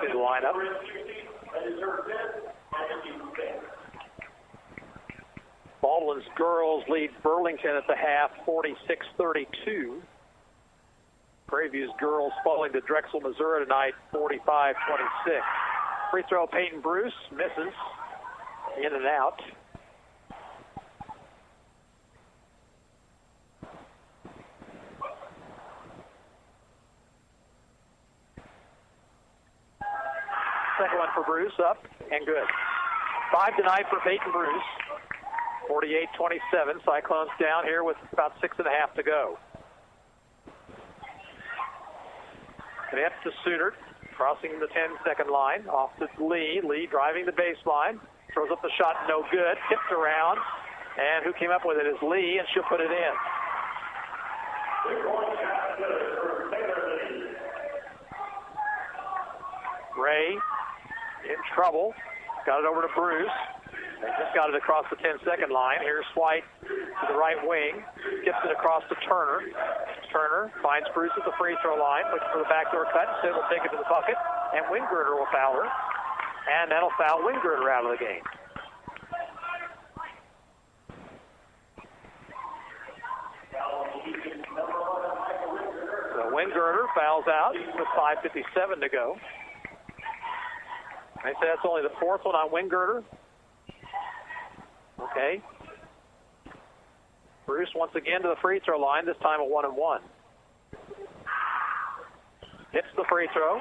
into the lineup. Baldwin's girls lead Burlington at the half, 46-32. Prairie View's girls falling to Drexel, Missouri tonight, 45-26. Free throw, Peyton Bruce misses. In and out. Second one for Bruce, up and good. 5 tonight for Peyton Bruce. 48-27. Cyclones down here with about 6.5 to go. Connect to Suter, crossing the 10-second line. Off to Lee. Lee driving the baseline. Throws up the shot, no good. Tipped around. And who came up with it is Lee, and she'll put it in. Ray in trouble. Got it over to Bruce. They just got it across the 10-second line. Here's White to the right wing. Gets it across to Turner. Turner finds Bruce at the free throw line. Looks for the backdoor cut. Instead will take it to the bucket. And Wingirter will foul her. And that'll foul Wingirter out of the game. So Wingirter fouls out with 5:57 to go. I say that's only the fourth one on Wingirter. Okay. Bruce once again to the free throw line, this time a 1-and-1. Hits the free throw.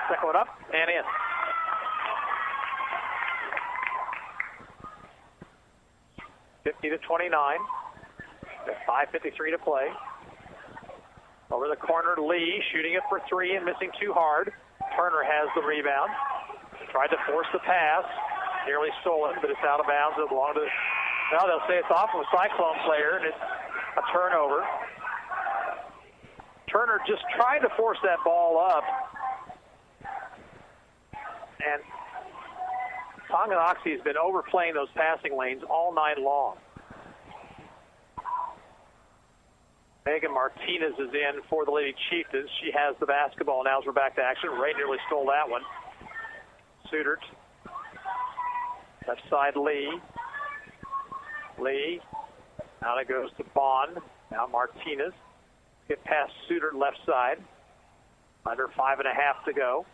Second one up and in. 5:53 to play. Over the corner, Lee shooting it for three and missing too hard. Turner has the rebound. Tried to force the pass. Nearly stolen, but it's out of bounds. It belonged to, well, they'll say it's off of a Cyclone player, and it's a turnover. Turner just tried to force that ball up. And Tonganoxie has been overplaying those passing lanes all night long. Megan Martinez is in for the Lady Chieftains. She has the basketball now as we're back to action. Ray nearly stole that one. Sudert. Left side, Lee. Lee. Now it goes to Bond. Now Martinez. Get past Sudert left side. Under 5.5 to go.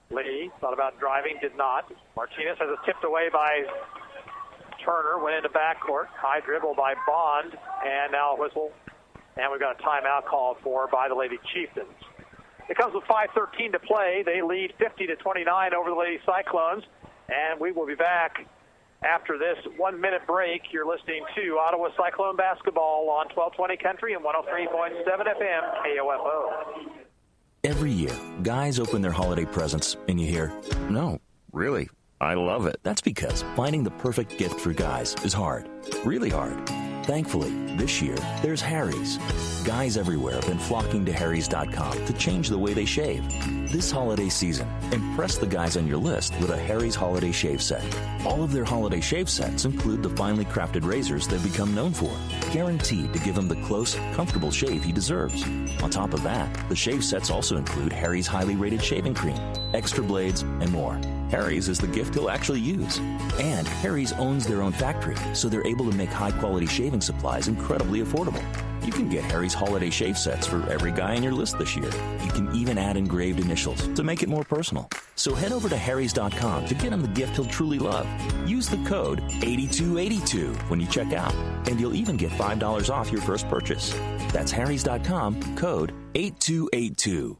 Lee thought about driving, did not. Martinez has it tipped away by Turner, went into backcourt. High dribble by Bond, and now a whistle. And we've got a timeout called for by the Lady Chieftains. It comes with 5:13 to play. They lead 50-29 over the Lady Cyclones. And we will be back after this 1-minute break. You're listening to Ottawa Cyclone Basketball on 1220 Country and 103.7 FM KOFO. Every year, guys open their holiday presents and you hear, "No, really, I love it." That's because finding the perfect gift for guys is hard, really hard. Thankfully, this year, there's Harry's. Guys everywhere have been flocking to Harry's.com to change the way they shave. This holiday season, impress the guys on your list with a Harry's Holiday Shave Set. All of their holiday shave sets include the finely crafted razors they've become known for, guaranteed to give him the close, comfortable shave he deserves. On top of that, the shave sets also include Harry's highly rated shaving cream, extra blades, and more. Harry's is the gift he'll actually use. And Harry's owns their own factory, so they're able to make high-quality shaving supplies incredibly affordable. You can get Harry's holiday shave sets for every guy on your list this year. You can even add engraved initials to make it more personal. So head over to Harry's.com to get him the gift he'll truly love. Use the code 8282 when you check out, and you'll even get $5 off your first purchase. That's Harry's.com, code 8282.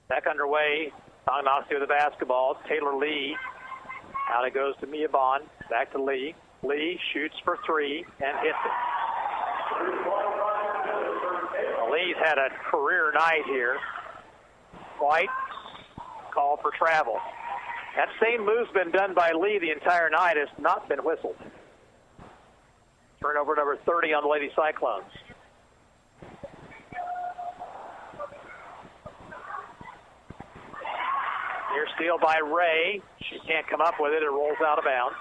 Back underway. Tonganoxie with the basketball. Taylor Lee. Out it goes to Mia Bond. Back to Lee. Lee shoots for three and hits it. Lee's had a career night here. White called for travel. That same move's been done by Lee the entire night. Has not been whistled. Turnover number 30 on the Lady Cyclones. Near steal by Ray. She can't come up with it. It rolls out of bounds.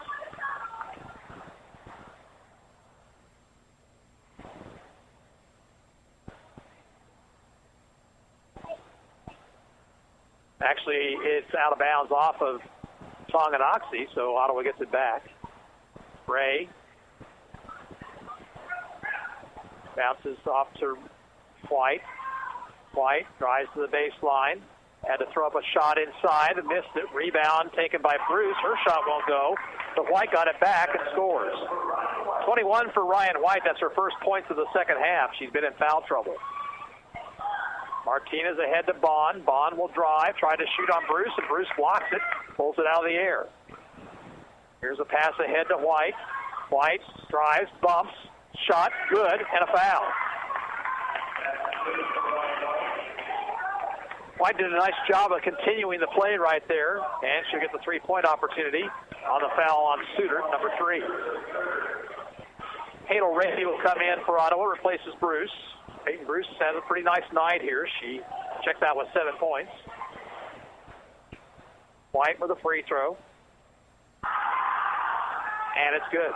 Actually, it's out of bounds off of Tonganoxie, so Ottawa gets it back. Ray bounces off to White. White drives to the baseline. Had to throw up a shot inside and missed it. Rebound taken by Bruce. Her shot won't go, but White got it back and scores. 21 for Ryan White. That's her first points of the second half. She's been in foul trouble. Martinez ahead to Bond. Bond will drive, try to shoot on Bruce, and Bruce blocks it, pulls it out of the air. Here's a pass ahead to White. White drives, bumps, shot, good, and a foul. White did a nice job of continuing the play right there, and she'll get the three-point opportunity on the foul on Sudert, number 3. Haley Ray will come in for Ottawa, replaces Bruce. Peyton Bruce has a pretty nice night here. She checks out with 7 points. White with a free throw. And it's good.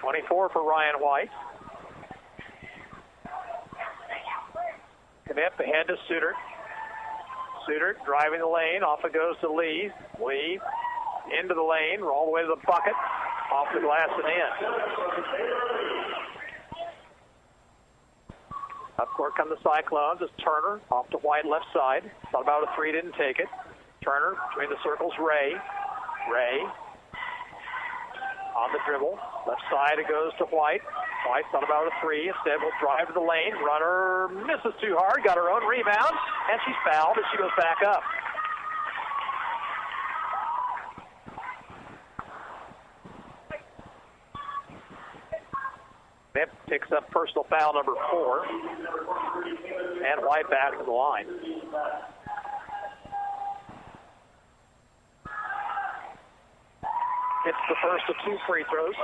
24 for Ryan White. Knipp ahead to Sudert. Sudert driving the lane. Off it goes to Lee. Lee into the lane. All the way to the bucket. Off the glass and in. Up court come the Cyclones. It's Turner off to White left side. Thought about a three, didn't take it. Turner between the circles. Ray. Ray on the dribble. Left side it goes to White. White thought about a three. Instead will drive to the lane. Runner misses too hard. Got her own rebound. And she's fouled as she goes back up. Knipp picks up personal foul number 4. And White back to the line. It's the first of 2 free throws.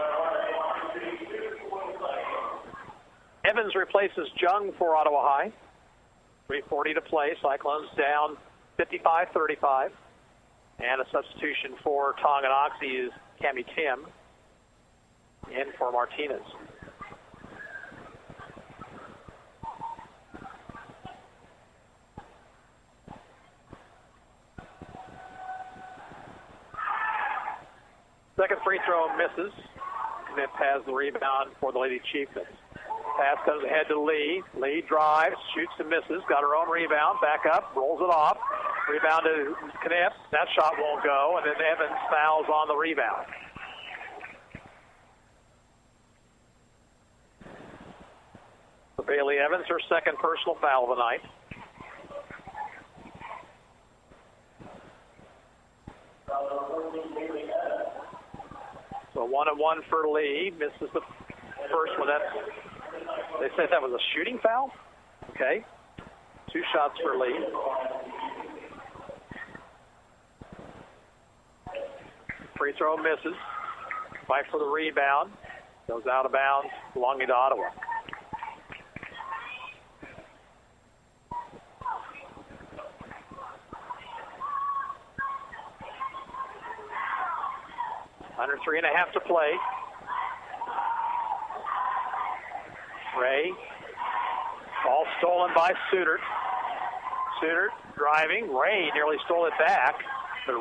Evans replaces Jung for Ottawa High. 3:40 to play. Cyclones down 55-35. And a substitution for Tonganoxie is Cammie Tim in for Martinez. Second free throw misses. Knipp has the rebound for the Lady Chieftains. Pass comes ahead to Lee. Lee drives, shoots and misses. Got her own rebound. Back up, rolls it off. Rebound to Knipp. That shot won't go, and then Evans fouls on the rebound. For Bailey Evans, her second personal foul of the night. So 1-1 for Lee. Misses the first one. They said that was a shooting foul. Okay. 2 shots for Lee. Free throw misses. Fight for the rebound. Goes out of bounds, belonging to Ottawa. Under 3.5 to play. Ray. Ball stolen by Suter. Suter driving. Ray nearly stole it back, but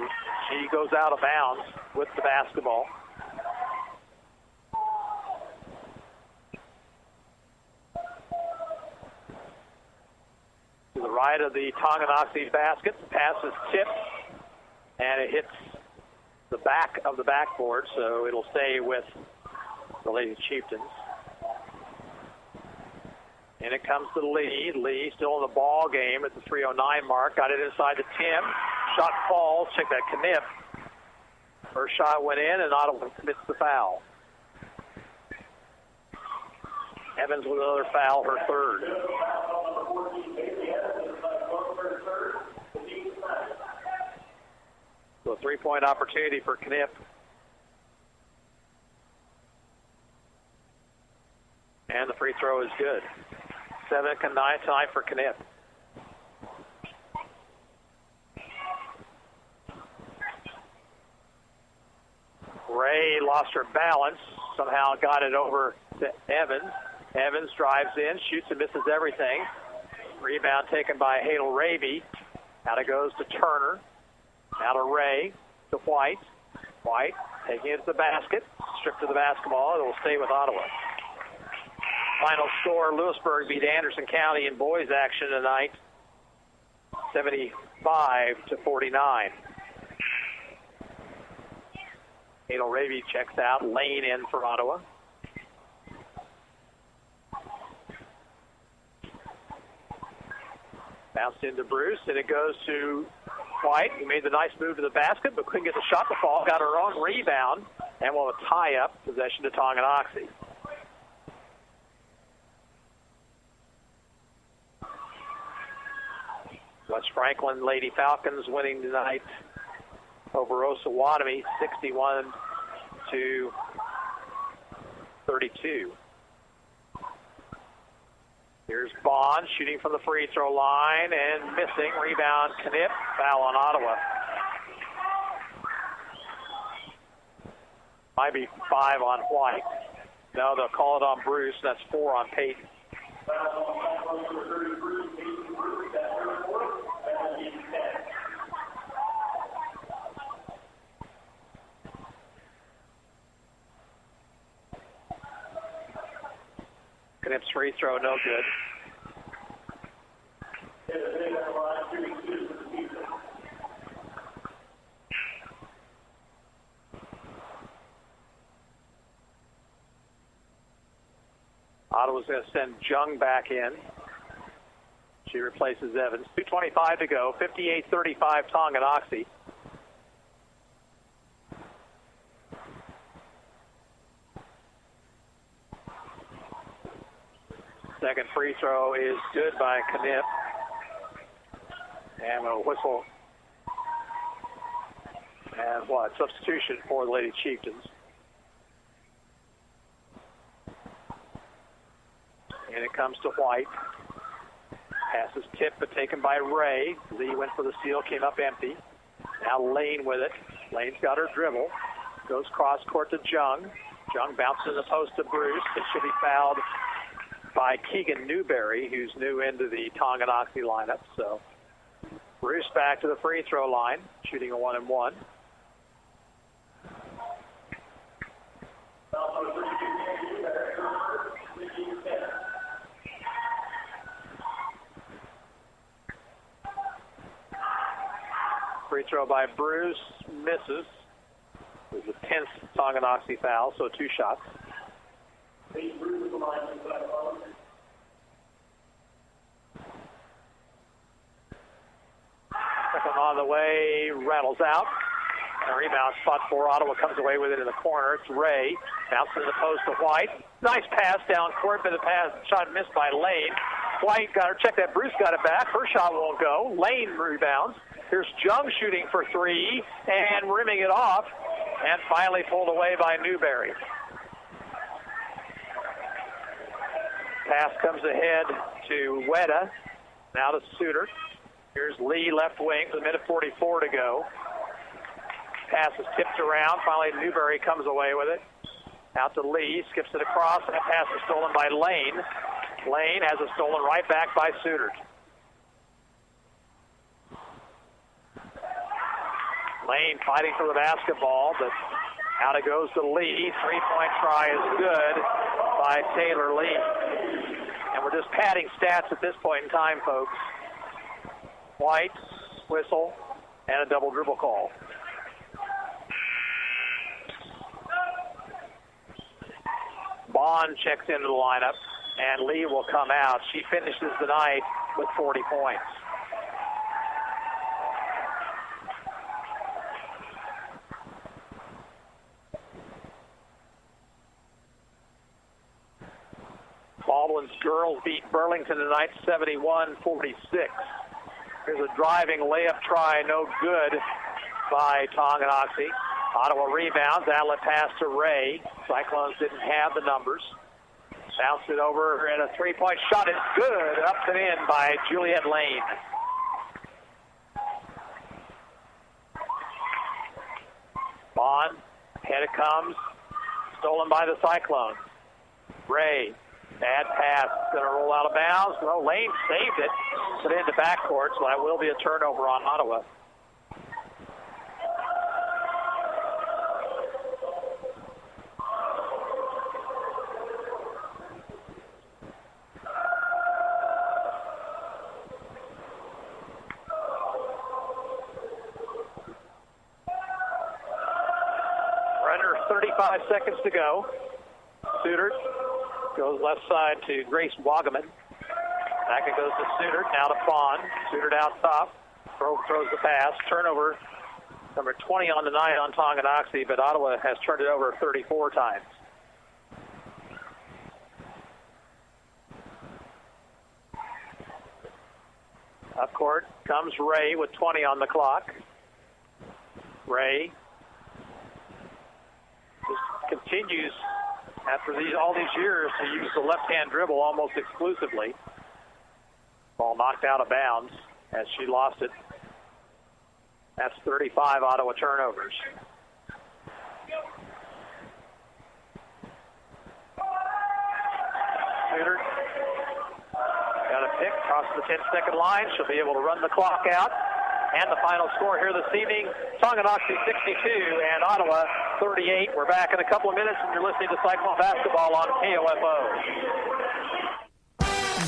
she goes out of bounds with the basketball. To the right of the Tonganoxie basket. The pass is tipped, and it hits the back of the backboard, so it'll stay with the Lady Chieftains. And it comes to Lee. Lee still in the ball game at the 3:09 mark. Got it inside to Tim. Shot falls. Check that, Knipp. First shot went in, and Ottawa commits the foul. Evans with another foul, her third. So a 3-point opportunity for Knipp. And the free throw is good. 7-9 time for Knipp. Ray lost her balance. Somehow got it over to Evans. Evans drives in, shoots and misses everything. Rebound taken by Hadel Raby. Out it goes to Turner. Now to Ray, to White. White taking it to the basket. Stripped to the basketball. It will stay with Ottawa. Final score, Lewisburg beat Anderson County in boys action tonight, 75-49. Hadel Raby checks out. Lane in for Ottawa. Bounced into Bruce, and it goes to White, who made the nice move to the basket, but couldn't get the shot to fall. Got her own rebound, and will tie up possession to Tonganoxie. West Franklin Lady Falcons winning tonight over Osawatomie, 61-32. Here's Bond shooting from the free throw line and missing. Rebound, Knipp. Foul on Ottawa. Might be 5 on White. No, they'll call it on Bruce. That's 4 on Peyton. Knipp's free throw, no good. Ottawa's going to send Jung back in. She replaces Evans. 2:25 to go. 58-35 Tonganoxie. Second free throw is good by Knipp. And a whistle. And substitution for the Lady Chieftains. And it comes to White. Pass is tipped but taken by Ray. Lee went for the steal, came up empty. Now Lane with it. Lane's got her dribble. Goes cross court to Jung. Jung bounces in the post to Bruce. It should be fouled by Keegan Newberry, who's new into the Tonganoxie lineup. So Bruce back to the free throw line, shooting a 1-and-1. Free throw by Bruce, misses. It was the 10th Tonganoxie foul, so 2 shots. Second on the way, rattles out. A rebound spot for Ottawa, comes away with it in the corner. It's Ray, bounces in the post to White. Nice pass down court, but the pass shot missed by Lane. White got her, check that, Bruce got it back. Her shot won't go. Lane rebounds. Here's Jung shooting for 3 and rimming it off, and finally pulled away by Newberry. Pass comes ahead to Weta, now to Suter. Here's Lee, left wing, with a minute 44 to go. Pass is tipped around. Finally, Newberry comes away with it. Out to Lee, skips it across, and that pass is stolen by Lane. Lane has it stolen right back by Suter. Lane fighting for the basketball, but out it goes to Lee. Three-point try is good by Taylor Lee. And we're just padding stats at this point in time, folks. White, whistle, and a double dribble call. Bond checks into the lineup, and Lee will come out. She finishes the night with 40 points. Baldwin's girls beat Burlington tonight 71-46. Here's a driving layup try, no good by Tonganoxie. Ottawa rebounds, outlet pass to Ray. Cyclones didn't have the numbers. Bounced it over, and a three-point shot is good, up and in by Juliet Lane. Bond, head it comes, stolen by the Cyclones. Ray, bad pass, going to roll out of bounds. Well, Lane saved it, put it into backcourt, so that will be a turnover on Ottawa. We're under 35 seconds to go. Suter goes left side to Grace Wagaman. Back it goes to Suter, now to Fawn. Suter down top, throws the pass. Turnover, number 20 on the night on Tonganoxie, but Ottawa has turned it over 34 times. Up court comes Ray with 20 on the clock. Ray just continues after all these years to use the left-hand dribble almost exclusively. Ball knocked out of bounds as she lost it. That's 35 Ottawa turnovers. Suter got a pick, crosses the 10-second line. She'll be able to run the clock out. And the final score here this evening, Tonganoxie 62 and Ottawa 38. We're back in a couple of minutes, and you're listening to Cyclone Basketball on KOFO.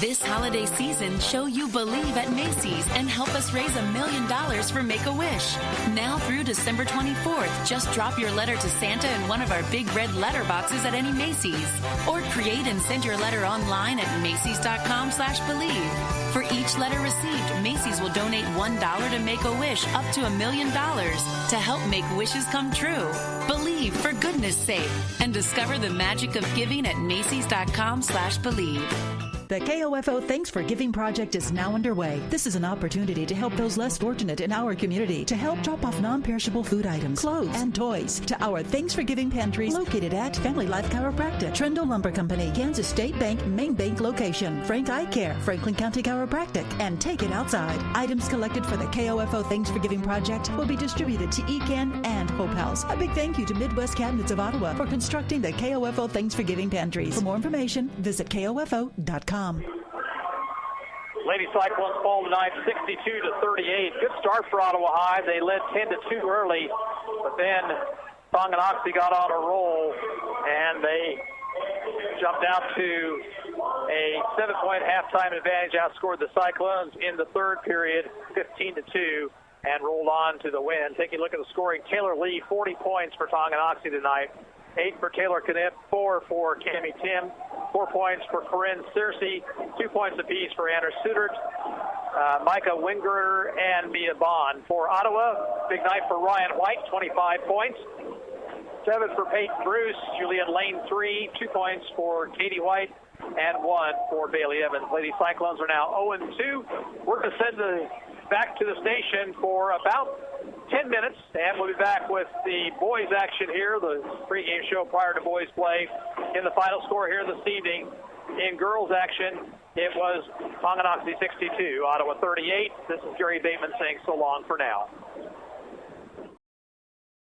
This holiday season, show you believe at Macy's and help us raise $1 million for Make-A-Wish. Now through December 24th, just drop your letter to Santa in one of our big red letter boxes at any Macy's. Or create and send your letter online at Macy's.com/believe. For each letter received, Macy's will donate $1 to Make-A-Wish up to $1 million to help make wishes come true. Believe for goodness sake and discover the magic of giving at Macy's.com/believe. The KOFO Thanks for Giving project is now underway. This is an opportunity to help those less fortunate in our community to help drop off non-perishable food items, clothes, and toys to our Thanks for Giving pantries located at Family Life Chiropractic, Trendle Lumber Company, Kansas State Bank, Main Bank location, Frank Eye Care, Franklin County Chiropractic, and Take It Outside. Items collected for the KOFO Thanks for Giving project will be distributed to ECAN and Hope House. A big thank you to Midwest Cabinets of Ottawa for constructing the KOFO Thanks for Giving pantries. For more information, visit KOFO.com. Lady Cyclones fall tonight 62-38. Good start for Ottawa High. They led 10-2 early, but then Tonganoxie got on a roll, and they jumped out to a 7-point halftime advantage, outscored the Cyclones in the third period 15-2, and rolled on to the win. Taking a look at the scoring, Taylor Lee, 40 points for Tonganoxie tonight. 8 for Taylor Knipp, 4 for Cammie Tim, 4 points for Corinne Searcy, 2 points apiece for Anna Sudert, Micah Wingert, and Mia Bond. For Ottawa, big night for Ryan White, 25 points. 7 for Peyton Bruce, Juliet Lane 3, 2 points for Katie White, and 1 for Bailey Evans. Lady Cyclones are now 0-2. We're going to send back to the station for about 10 minutes, and we'll be back with the boys action here, the pregame show prior to boys play. In the final score here this evening, in girls action, it was Tonganoxie 62, Ottawa 38. This is Gary Bateman saying so long for now.